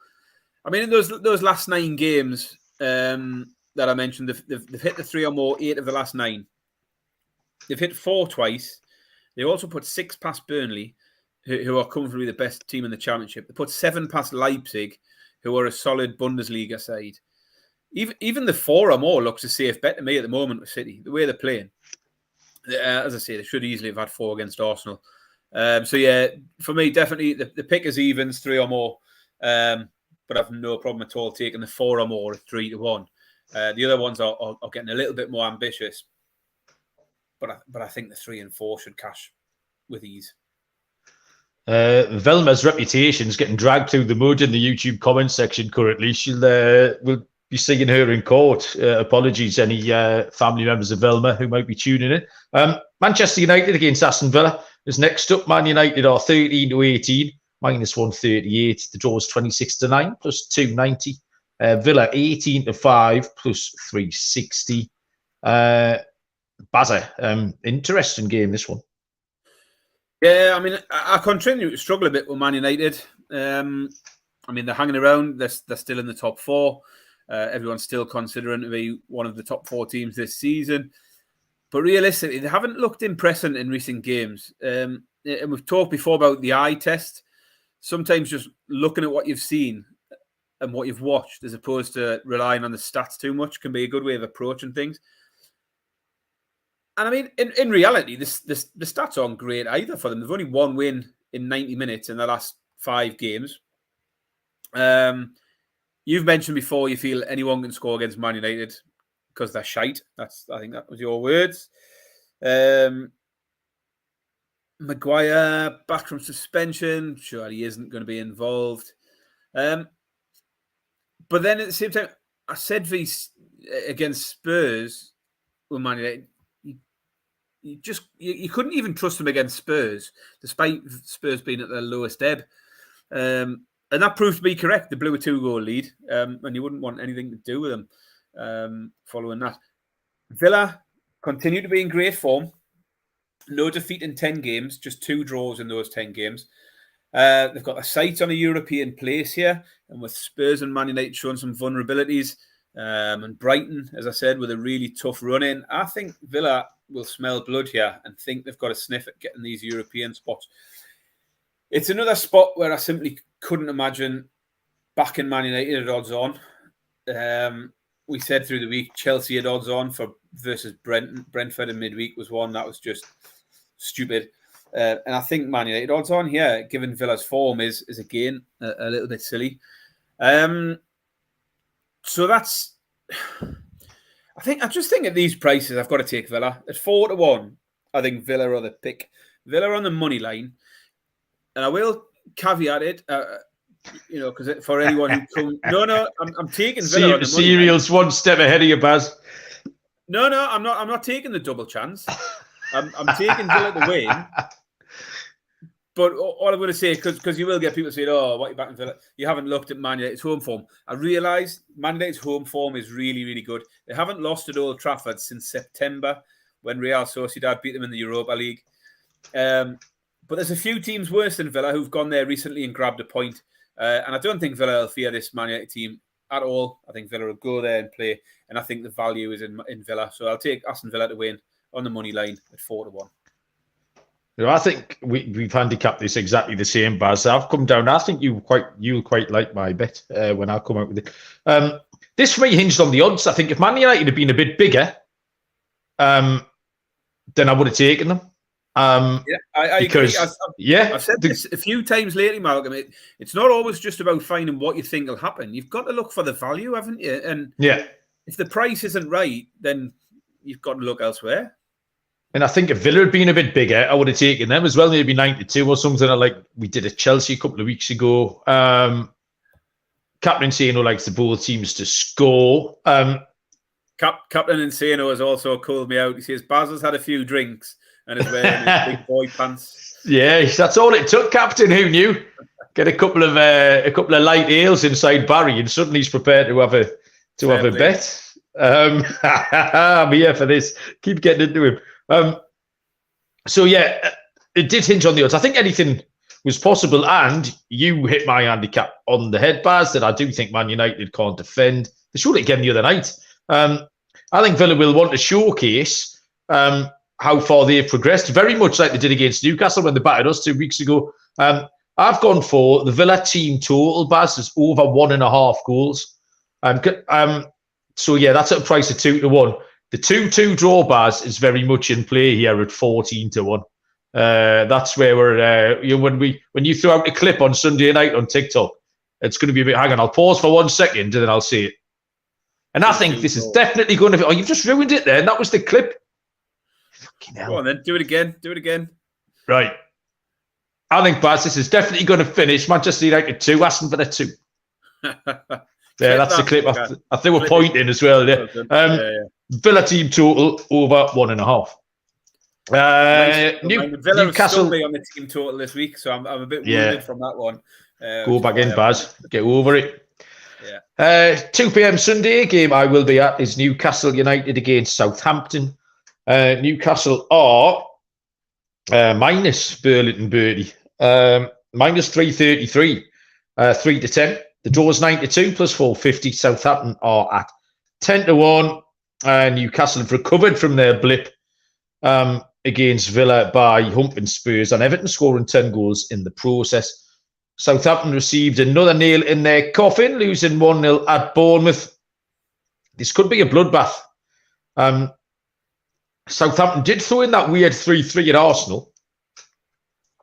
I mean, in those last 9 games that I mentioned, they've hit the 3 or more 8 of the last 9. They've hit 4 twice. They also put 6 past Burnley, who are comfortably the best team in the championship. They put 7 past Leipzig, who are a solid Bundesliga side. Even the 4 or more looks a safe bet to me at the moment with City, the way they're playing. As I say, they should easily have had 4 against Arsenal. So yeah, for me, definitely the pick is evens, 3 or more. But I've no problem at all taking the 4 or more at 3-1. The other ones are getting a little bit more ambitious. But I think the 3 and 4 should cash with ease. Velma's reputation is getting dragged through the mud in the YouTube comments section currently. We'll be seeing her in court. Apologies, any family members of Velma who might be tuning in. Manchester United against Aston Villa is next up. Man United are 13-18, minus 138. The draw is 26-9, plus 290. Villa 18-5, plus 360. Bazza, interesting game, this one. Yeah, I mean, I continue to struggle a bit with Man United. I mean, they're hanging around. They're still in the top 4. Everyone's still considering to be one of the top 4 teams this season. But realistically, they haven't looked impressive in recent games. And we've talked before about the eye test. Sometimes just looking at what you've seen and what you've watched, as opposed to relying on the stats too much, can be a good way of approaching things. And I mean, in reality, the stats aren't great either for them. They've only 1 win in 90 minutes in the last 5 games. You've mentioned before you feel anyone can score against Man United. because they're shite. I think that was your words. Maguire back from suspension. Sure, he isn't going to be involved. But then at the same time, I said against Spurs with Man United, you couldn't even trust them against Spurs, despite Spurs being at their lowest ebb. And that proved to be correct. They blew a 2-goal lead, and you wouldn't want anything to do with them following that. Villa continue to be in great form. No defeat in 10 games, just 2 draws in those 10 games. They've got a sight on a European place here, and with Spurs and Man United showing some vulnerabilities, and Brighton, as I said, with a really tough run in, I think Villa will smell blood here and think they've got a sniff at getting these European spots. It's another spot where I simply couldn't imagine backing Man United at odds on. We said through the week, Chelsea at odds on versus Brentford in midweek was one that was just stupid. And I think Man United odds on here, given Villa's form, is again a little bit silly. So that's... I just think at these prices, I've got to take Villa. At 4-1, I think Villa are the pick. Villa on the money line. And I will caveat it, because for anyone who comes... No, I'm taking Villa on the money Serial's line. One step ahead of you, Baz. No, I'm not taking the double chance. I'm taking Villa to win. But all I'm going to say, because you will get people saying, "Oh, what are you backing Villa?" You haven't looked at Man United's home form. I realise Man United's home form is really, really good. They haven't lost at Old Trafford since September when Real Sociedad beat them in the Europa League. But there's a few teams worse than Villa who've gone there recently and grabbed a point. And I don't think Villa will fear this Man United team at all. I think Villa will go there and play. And I think the value is in Villa. So I'll take Aston Villa to win on the money line at 4-1. I think we've handicapped this exactly the same, Baz. I've come down. I think you'll quite like my bet when I come out with it. This for me hinged on the odds. I think if Man United had been a bit bigger, then I would have taken them. I agree. I've said this a few times lately, Malcolm. It's not always just about finding what you think will happen. You've got to look for the value, haven't you? And if the price isn't right, then you've got to look elsewhere. And I think if Villa had been a bit bigger, I would have taken them as well, maybe 92 or something like we did at Chelsea a couple of weeks ago. Captain Insano likes the both teams to score. Captain Insano has also called me out. He says Baz has had a few drinks and is wearing his big boy pants. Yeah, that's all it took, Captain. Who knew? Get a couple of light ales inside Barry, and suddenly he's prepared to have a bet. I'm here for this. Keep getting into him. So yeah, it did hinge on the odds. I think anything was possible, and you hit my handicap on the head, Baz, that I do think Man United can't defend. They showed it again the other night. I think Villa will want to showcase how far they've progressed, very much like they did against Newcastle when they battered us 2 weeks ago. I've gone for the Villa team total, Baz, is over 1.5 goals. So yeah, that's at a price of 2-1. The 2-2 draw, Baz, is very much in play here at 14-1. That's where we're. When you throw out a clip on Sunday night on TikTok, it's going to be a bit. Hang on, I'll pause for 1 second and then I'll see it. And I think this is definitely going to be. Oh, you've just ruined it there. And that was the clip. Fucking hell. Go on then, do it again. Right. I think, Baz, this is definitely going to finish Manchester United 2, Aston Villa 2. Yeah, that's the clip. I think we're pointing as well. Yeah. Villa team total over 1.5. Villa Newcastle me on the team total this week, so I'm a bit wounded from that one. Go back in, Baz. Get over it. 2 p.m. Sunday game I will be at is Newcastle United against Southampton. Newcastle are minus Burlington Birdie, minus 333, 3-10. The draw's 9-2 plus 450. Southampton are at 10-1. Newcastle have recovered from their blip against Villa by humping Spurs, and Everton scoring 10 goals in the process. Southampton received another nail in their coffin, losing 1-0 at Bournemouth. This could be a bloodbath. Southampton did throw in that weird 3-3 at Arsenal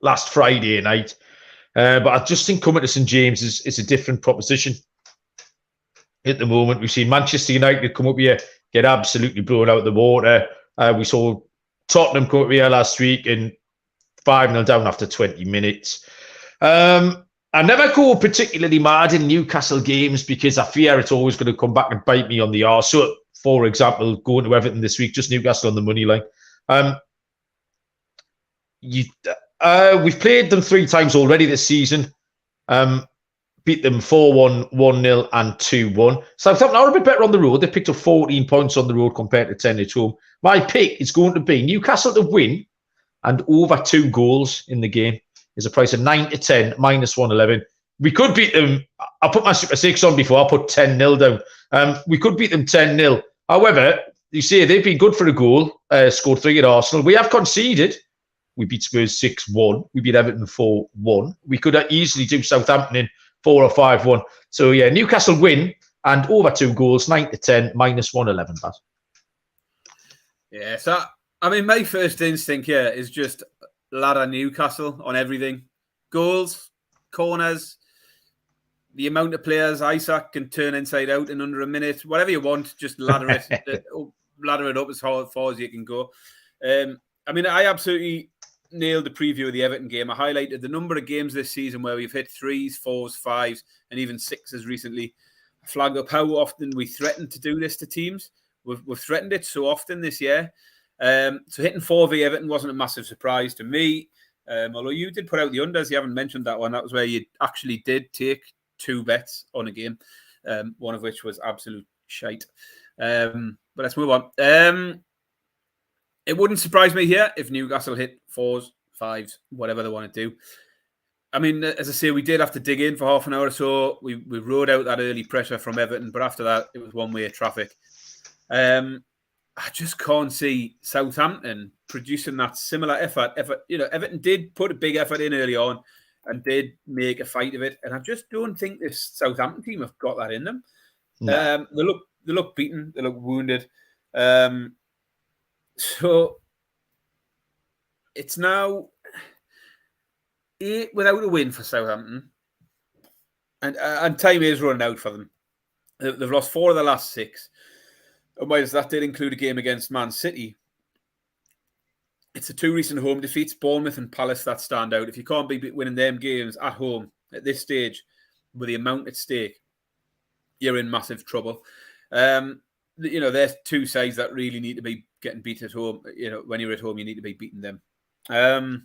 last Friday night. But I just think coming to St James is a different proposition. At the moment, we've seen Manchester United come up here get absolutely blown out of the water. We saw Tottenham come up here last week and 5-0 down after 20 minutes. I never go particularly mad in Newcastle games because I fear it's always going to come back and bite me on the arse. So, for example, going to Everton this week, just Newcastle on the money line. We've played them 3 times already this season. Beat them 4-1, 1-0 and 2-1. Southampton are a bit better on the road. They picked up 14 points on the road compared to 10 at home. My pick is going to be Newcastle to win and over 2 goals in the game. Is a price of 9-10, -111. We could beat them. I put my Super 6 on before. I put 10-0 down. We could beat them 10-0. However, you see, they've been good for a goal, scored 3 at Arsenal. We have conceded. We beat Spurs 6-1. We beat Everton 4-1. We could easily do Southampton in 4 or 5-1. So, yeah, Newcastle win and over 2 goals, 9-10, -111. Baz. Yeah, so, I mean, my first instinct here is just ladder Newcastle on everything. Goals, corners, the amount of players Isaac can turn inside out in under a minute, whatever you want, just ladder it, ladder it up as far as you can go. I mean, I absolutely nailed the preview of the Everton game. I highlighted the number of games this season where we've hit 3s, 4s, 5s, and even 6s recently. I flagged up how often we threatened to do this to teams. We've threatened it so often this year. So hitting 4 v Everton wasn't a massive surprise to me. Although you did put out the unders, you haven't mentioned that one. That was where you actually did take 2 bets on a game, one of which was absolute shite. But let's move on. It wouldn't surprise me here if Newcastle hit 4s, 5s, whatever they want to do. I mean, as I say, we did have to dig in for half an hour or so. We rode out that early pressure from Everton, but after that, it was one-way traffic. I just can't see Southampton producing that similar effort. Everton did put a big effort in early on and did make a fight of it. And I just don't think this Southampton team have got that in them. No. They look beaten. They look wounded. So it's now 8 without a win for Southampton. And time is running out for them. They've lost 4 of the last 6. And whilst that did include a game against Man City, it's the 2 recent home defeats, Bournemouth and Palace, that stand out. If you can't be winning them games at home at this stage with the amount at stake, you're in massive trouble. There's 2 sides that really need to be getting beat at home. When you're at home, you need to be beating them. And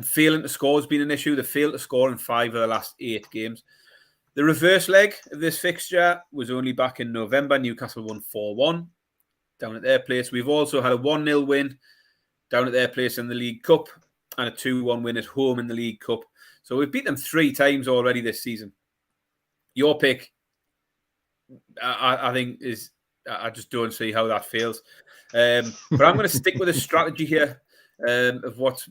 failing to score has been an issue. They failed to score in 5 of the last 8 games. The reverse leg of this fixture was only back in November. Newcastle won 4-1 down at their place. We've also had a 1-0 win down at their place in the League Cup and a 2-1 win at home in the League Cup. So we've beat them 3 times already this season. Your pick, I think, is I just don't see how that fails. But I'm going to stick with a strategy here of what's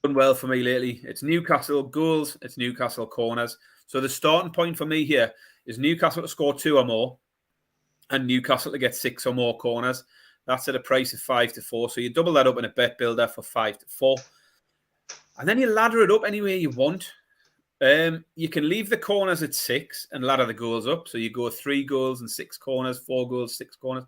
done well for me lately. It's Newcastle goals, it's Newcastle corners. So the starting point for me here is Newcastle to score 2 or more and Newcastle to get 6 or more corners. That's at a price of 5-4. So you double that up in a bet builder for 5-4. And then you ladder it up any way you want. You can leave the corners at 6 and ladder the goals up. So you go 3 goals and 6 corners, 4 goals, 6 corners.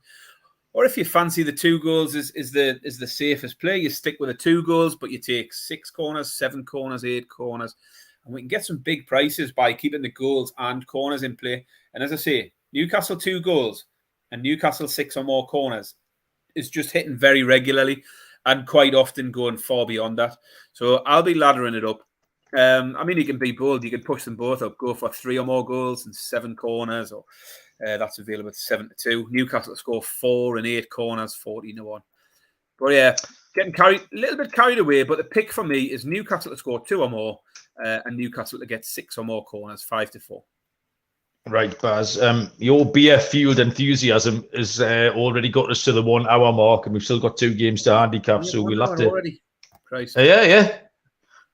Or if you fancy the 2 goals is the safest play, you stick with the 2 goals, but you take 6 corners, 7 corners, 8 corners. And we can get some big prices by keeping the goals and corners in play. And as I say, Newcastle 2 goals and Newcastle 6 or more corners is just hitting very regularly and quite often going far beyond that. So I'll be laddering it up. I mean, you can be bold. You can push them both up. Go for 3 or more goals and 7 corners. Or that's available at 7-2. Newcastle score 4 and 8 corners, 14-1. But yeah, getting a little bit carried away. But the pick for me is Newcastle to score 2 or more and Newcastle to get 6 or more corners, 5-4. Right, Baz. Your beer-fueled enthusiasm has already got us to the 1 hour mark, and we've still got 2 games to handicap, so we'll have to. Already. Christ. Yeah.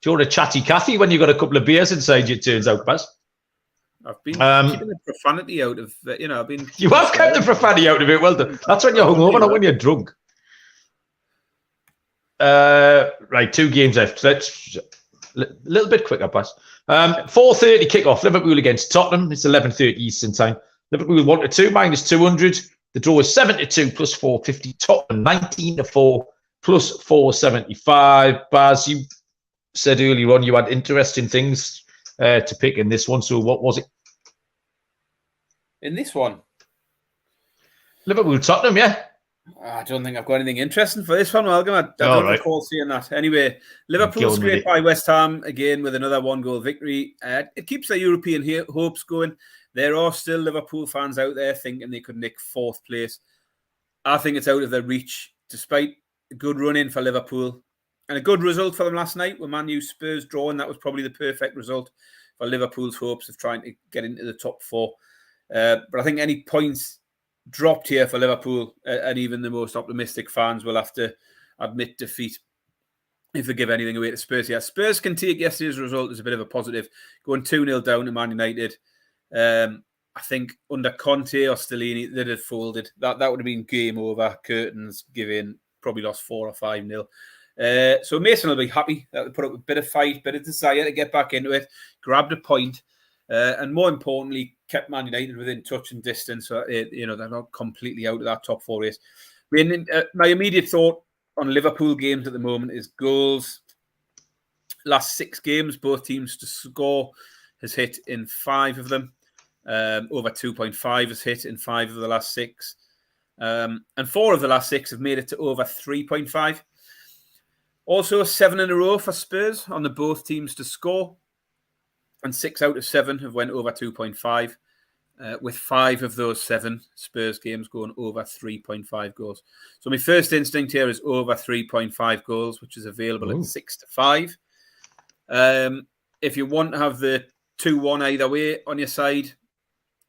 You're a chatty Cathy when you've got a couple of beers inside you, it turns out, Baz. I've been keeping the profanity out of, I've been. You have kept the profanity out of it, well done. That's when you're hungover, not when you're drunk. Right, 2 games left. Let's a little bit quicker, Baz. 4:30 kickoff. Liverpool against Tottenham. It's 11:30 Eastern time. Liverpool 1-2 -200. The draw is 7-2 plus 450. Tottenham 19-4 plus 475. Baz, you said earlier on you had interesting things to pick in this one. So what was it? In this one? Liverpool Tottenham, yeah. I don't think I've got anything interesting for this one, Malcolm. I don't recall seeing that. Anyway, Liverpool scraped by West Ham again with another 1-goal victory. It keeps their European hopes going. There are still Liverpool fans out there thinking they could nick 4th place. I think it's out of their reach, despite a good run-in for Liverpool. And a good result for them last night with Man U Spurs drawing. That was probably the perfect result for Liverpool's hopes of trying to get into the top 4. But I think any points dropped here for Liverpool, and even the most optimistic fans will have to admit defeat if they give anything away to Spurs. Yeah, Spurs can take yesterday's result as a bit of a positive, going 2-0 down to Man United. I think under Conte or Stellini, they'd have folded. That would have been game over, curtains, given, probably lost 4 or 5-0. So Mason will be happy that they put up a bit of fight, bit of desire to get back into it, grabbed a point, and more importantly, kept Man United within touch and distance. So, they're not completely out of that top 4 race. I mean, my immediate thought on Liverpool games at the moment is goals. Last 6 games, both teams to score has hit in 5 of them. Over 2.5 has hit in 5 of the last 6. And 4 of the last 6 have made it to over 3.5. Also, 7 in a row for Spurs on the both teams to score. And 6 out of 7 have went over 2.5. With 5 of those 7 Spurs games going over 3.5 goals. So my first instinct here is over 3.5 goals, which is available at 6-5. If you want to have the 2-1 either way on your side,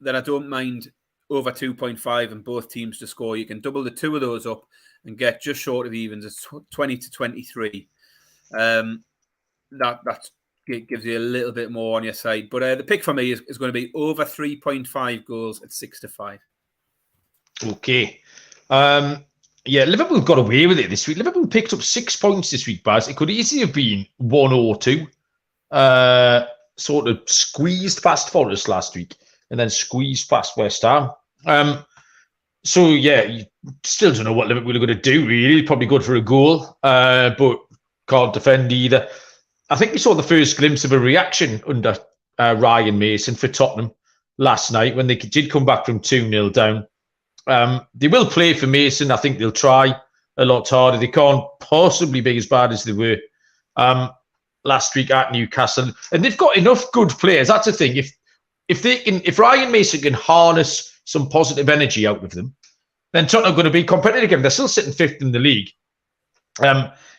then I don't mind over 2.5 and both teams to score. You can double the 2 of those up and get just short of evens. It's 20-23. That gives you a little bit more on your side. But the pick for me is going to be over 3.5 goals at 6-5. Okay. Liverpool got away with it this week. Liverpool picked up 6 points this week, Baz. It could easily have been 1 or 2. Sort of squeezed past Forest last week and then squeezed past West Ham. You still don't know what Liverpool are going to do, really. Probably good for a goal, but can't defend either. I think we saw the first glimpse of a reaction under Ryan Mason for Tottenham last night when they did come back from 2-0 down. They will play for Mason. I think they'll try a lot harder. They can't possibly be as bad as they were last week at Newcastle. And they've got enough good players. That's the thing. If Ryan Mason can harness some positive energy out of them, then Tottenham are going to be competitive again. They're still sitting 5th in the league.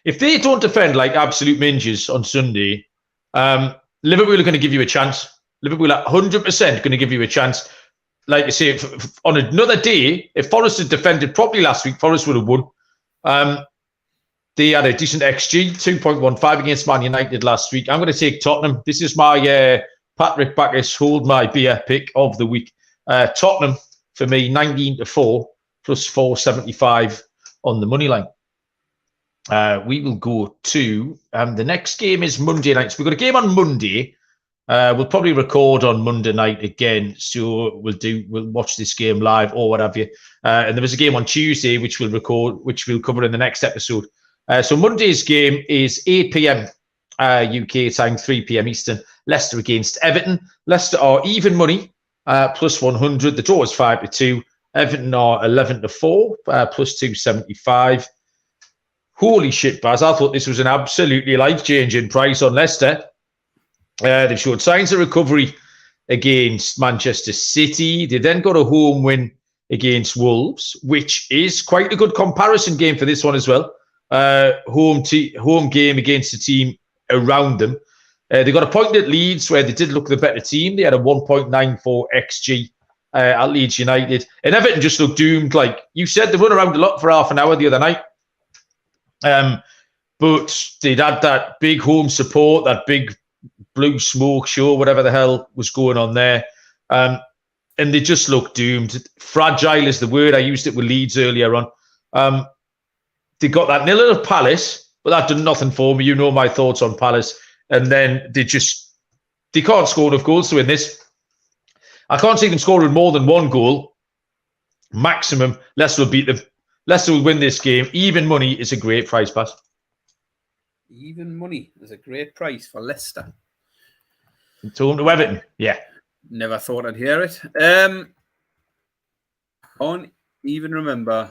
If they don't defend like absolute ninjas on Sunday, Liverpool are going to give you a chance. Liverpool are 100% going to give you a chance. Like I say, on another day, if Forest had defended properly last week, Forest would have won. They had a decent XG, 2.15 against Man United last week. I'm going to take Tottenham. This is my Patrick Backus hold my beer pick of the week. Tottenham, for me, 19-4 plus 475 on the money line. We will go to the next game is Monday night. So we've got a game on Monday. We'll probably record on Monday night again. So we'll watch this game live or what have you. And there was a game on Tuesday which we'll cover in the next episode. So Monday's game is 8 p.m. UK time, 3 p.m. Eastern. Leicester against Everton. Leicester are even money, plus 100. The draw is 5-2. Everton are 11-4, plus 275. Holy shit, Baz. I thought this was an absolutely life-changing price on Leicester. They've showed signs of recovery against Manchester City. They then got a home win against Wolves, which is quite a good comparison game for this one as well. Home game against a team around them. They got a point at Leeds where they did look the better team. They had a 1.94 XG at Leeds United. And Everton just looked doomed. Like you said, they run around a lot for half an hour the other night. But they'd had that big home support, that big blue smoke show, whatever the hell was going on there. And they just looked doomed. Fragile is the word. I used it with Leeds earlier on. They got that nil at Palace, but that did nothing for me. You know my thoughts on Palace. And then they can't score enough goals to win this. I can't see them scoring more than 1 goal. Maximum. Leicester will win this game. Even money is a great price pass. Even money is a great price for Leicester. To Everton. Yeah. Never thought I'd hear it. I don't even remember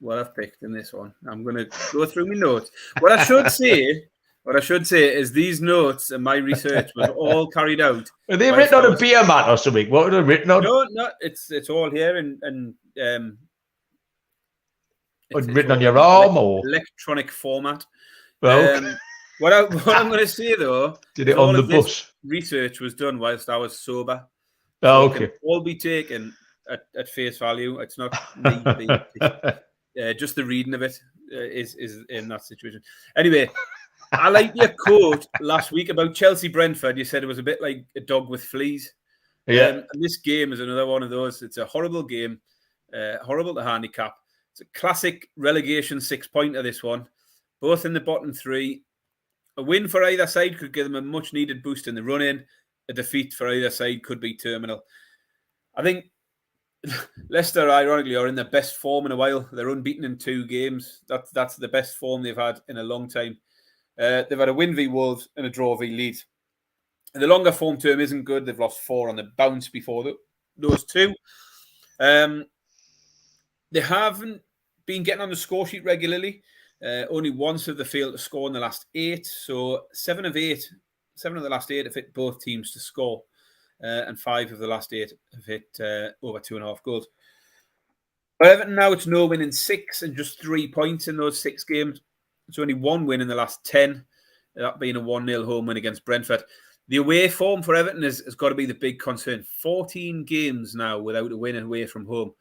what I've picked in this one. I'm going to go through my notes. What I should say is these notes and my research was all carried out. Are they written on a beer mat or something? What are they written on? No, it's all here and written on your arm or electronic format. Well, what I'm going to say though, did it on the bus? Research was done whilst I was sober. So okay. It can all be taken at face value. It's not me being just the reading of it is in that situation. Anyway, I like your quote last week about Chelsea-Brentford. You said it was a bit like a dog with fleas. Yeah. And this game is another one of those. It's a horrible game, horrible to handicap. It's a classic relegation 6-pointer, this one. Both in the bottom three. A win for either side could give them a much-needed boost in the run-in. A defeat for either side could be terminal. I think Leicester, ironically, are in their best form in a while. They're unbeaten in 2 games. That's the best form they've had in a long time. They've had a win v Wolves and a draw v Leeds. And the longer form term isn't good. They've lost 4 on the bounce before those 2. They haven't been getting on the score sheet regularly. Only once have they failed to score in the last 8. So 7 of the last 8 have hit both teams to score. And 5 of the last 8 have hit over 2.5 goals. For Everton now, it's no win in 6 and just 3 points in those 6 games. It's only 1 win in the last 10, that being a 1-0 home win against Brentford. The away form for Everton has got to be the big concern. 14 games now without a win away from home.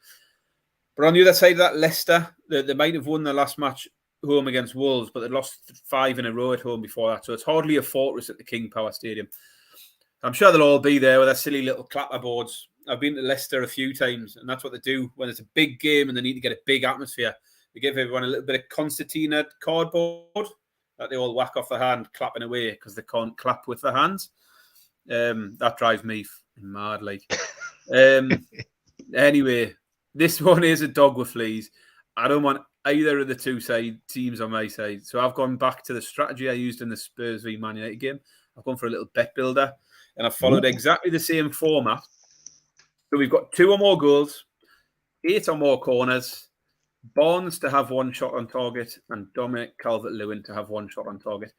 But on the other side of that, Leicester, they might have won their last match home against Wolves, but they lost 5 in a row at home before that. So it's hardly a fortress at the King Power Stadium. I'm sure they'll all be there with their silly little clapperboards. I've been to Leicester a few times, and that's what they do when it's a big game and they need to get a big atmosphere. They give everyone a little bit of concertina cardboard that they all whack off their hand, clapping away because they can't clap with their hands. That drives me mad. Anyway, this one is a dog with fleas. I don't want either of the 2 teams on my side. So I've gone back to the strategy I used in the Spurs v Man United game. I've gone for a little bet builder. And I've followed exactly the same format. So we've got 2 or more goals, 8 or more corners, Barnes to have 1 shot on target, and Dominic Calvert-Lewin to have 1 shot on target.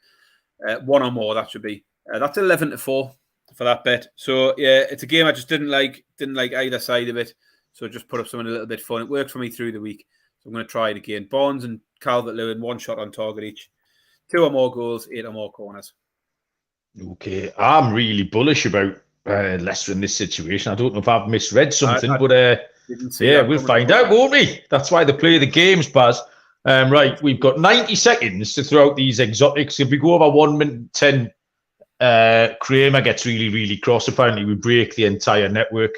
1 or more, that should be. That's 11-4 for that bet. So, yeah, it's a game I just didn't like either side of it. So just put up something a little bit fun. It worked for me through the week. So I'm going to try it again. Barnes and Calvert-Lewin, 1 shot on target each. 2 or more goals, 8 or more corners. Okay, I'm really bullish about Leicester in this situation. I don't know if I've misread something, but we'll find out, won't we? That's why they play the games, Baz. Right, we've got 90 seconds to throw out these exotics. If we go over 1 minute 10, Kramer gets really, really cross. Apparently, we break the entire network.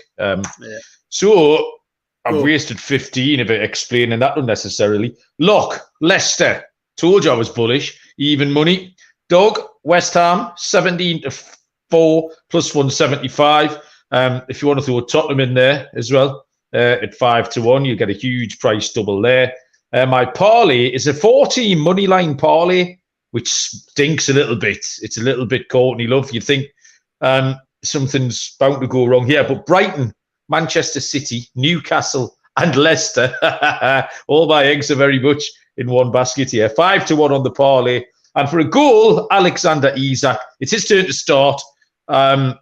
So I've wasted 15 of it explaining that unnecessarily. Lock, Leicester. Told you I was bullish. Even money. Dog, West Ham, 17-4 plus 175. If you want to throw Tottenham in there as well, at 5-1, you get a huge price double there. My parlay is a 14 money line parlay, which stinks a little bit. It's a little bit Courtney love. You think something's bound to go wrong here, but Brighton, Manchester City, Newcastle, and Leicester. All my eggs are very much in one basket here. 5-1 on the parlay. And for a goal, Alexander Isak. It's his turn to start. And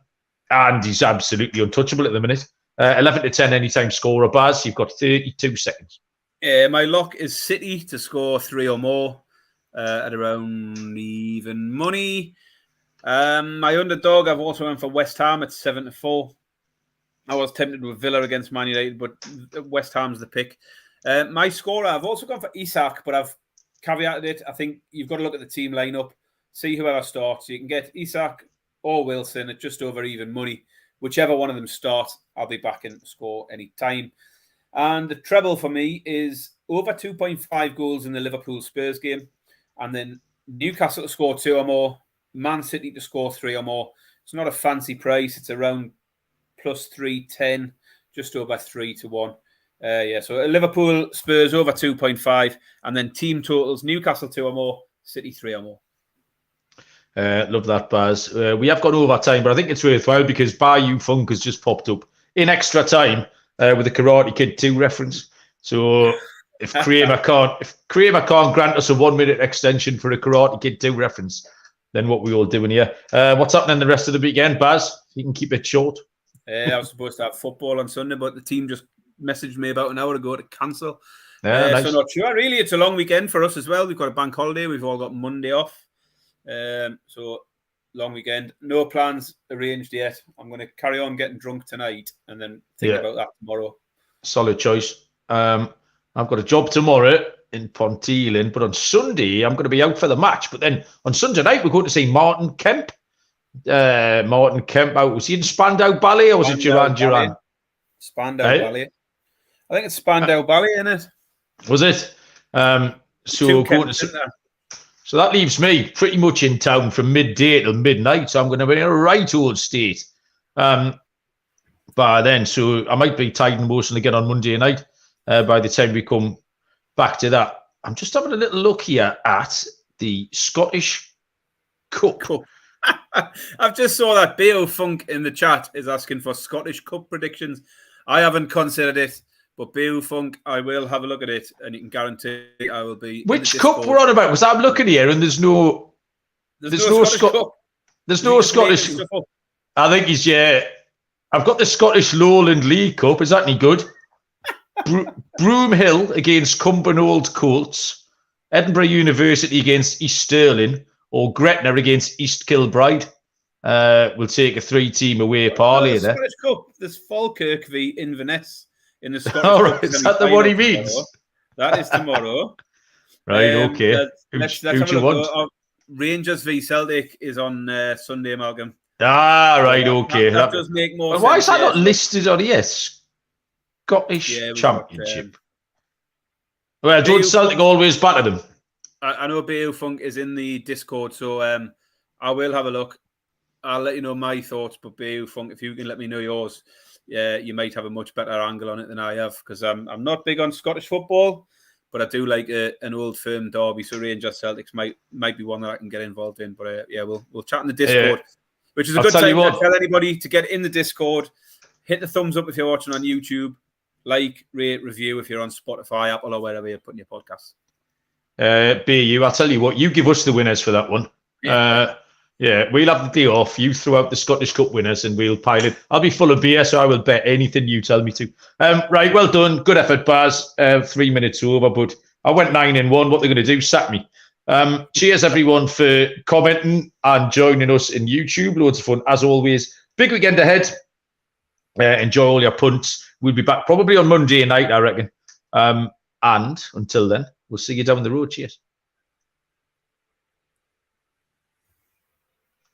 he's absolutely untouchable at the minute. 11-10 anytime scorer, Baz. You've got 32 seconds. My lock is City to score 3 or more at around even money. My underdog, I've also went for West Ham at 7-4. I was tempted with Villa against Man United, but West Ham's the pick. My scorer, I've also gone for Isak, but I've caveated it. I think you've got to look at the team lineup, see whoever starts. You can get Isak or Wilson at just over even money. Whichever one of them starts, I'll be back in to score any time. And the treble for me is over 2.5 goals in the Liverpool Spurs game. And then Newcastle to score 2 or more, Man City to score 3 or more. It's not a fancy price. It's around plus 310, just over 3-1. So Liverpool, Spurs over 2.5, and then team totals: Newcastle 2 or more, City 3 or more. Love that, Baz. We have gone over time, but I think it's worthwhile because Bayou Funk has just popped up in extra time with the Karate Kid 2 reference. So if Kramer can't grant us a 1 minute extension for a Karate Kid 2 reference, then what we all doing here? What's happening the rest of the weekend, Baz? You can keep it short. I was supposed to have football on Sunday, but the team just messaged me about an hour ago to cancel. Nice. So not sure. Really, it's a long weekend for us as well. We've got a bank holiday. We've all got Monday off. So long weekend. No plans arranged yet. I'm going to carry on getting drunk tonight and then think about that tomorrow. Solid choice. I've got a job tomorrow in Ponteland, but on Sunday I'm going to be out for the match. But then on Sunday night we're going to see Martin Kemp. Martin Kemp out. Was he in Spandau Ballet or was it Duran Duran? Spandau Ballet. I think it's Spandau Ballet, isn't it? Was it? So that leaves me pretty much in town from midday till midnight. So I'm going to be in a right old state by then. So I might be tired and emotional again on Monday night by the time we come back to that. I'm just having a little look here at the Scottish Cup. I've just saw that Bo Funk in the chat is asking for Scottish Cup predictions. I haven't considered it, but Bo Funk, I will have a look at it, and you can guarantee I will be. Which cup we're on about? Because I'm looking here, and there's no Scottish. I think he's I've got the Scottish Lowland League Cup. Is that any good? Broomhill against Cumbernauld Colts, Edinburgh University against East Stirling, or Gretna against East Kilbride. We'll take a 3-team away parlay there. Scottish Cup. There's Falkirk v Inverness in the Scottish All right, Cup. is that the one he means? Tomorrow. That is tomorrow. Right, okay. Let's have a look. Rangers v Celtic is on Sunday, Malcolm. Right, okay. That does make more sense. Why is that not listed on here? Scottish Championship. Well, don't Celtic always batter them? I know Bo Funk is in the Discord, so I will have a look. I'll let you know my thoughts, but Bo Funk, if you can let me know yours, you might have a much better angle on it than I have, because I'm not big on Scottish football, but I do like an old firm derby, so Rangers Celtics might be one that I can get involved in. But we'll chat in the Discord, which is a good time to tell anybody to get in the Discord. Hit the thumbs up if you're watching on YouTube, like, rate, review if you're on Spotify, Apple, or wherever you're putting your podcasts. BU, I'll tell you what, you give us the winners for that one. We'll have the day off. You throw out the Scottish Cup winners and we'll pile it. I'll be full of beer, so I will bet anything you tell me to. Right, well done. Good effort, Baz. 3 minutes over, but I went 9-1. What they're going to do, sack me. Cheers, everyone, for commenting and joining us in YouTube. Loads of fun, as always. Big weekend ahead. Enjoy all your punts. We'll be back probably on Monday night, I reckon. And until then, we'll see you down the road. Cheers.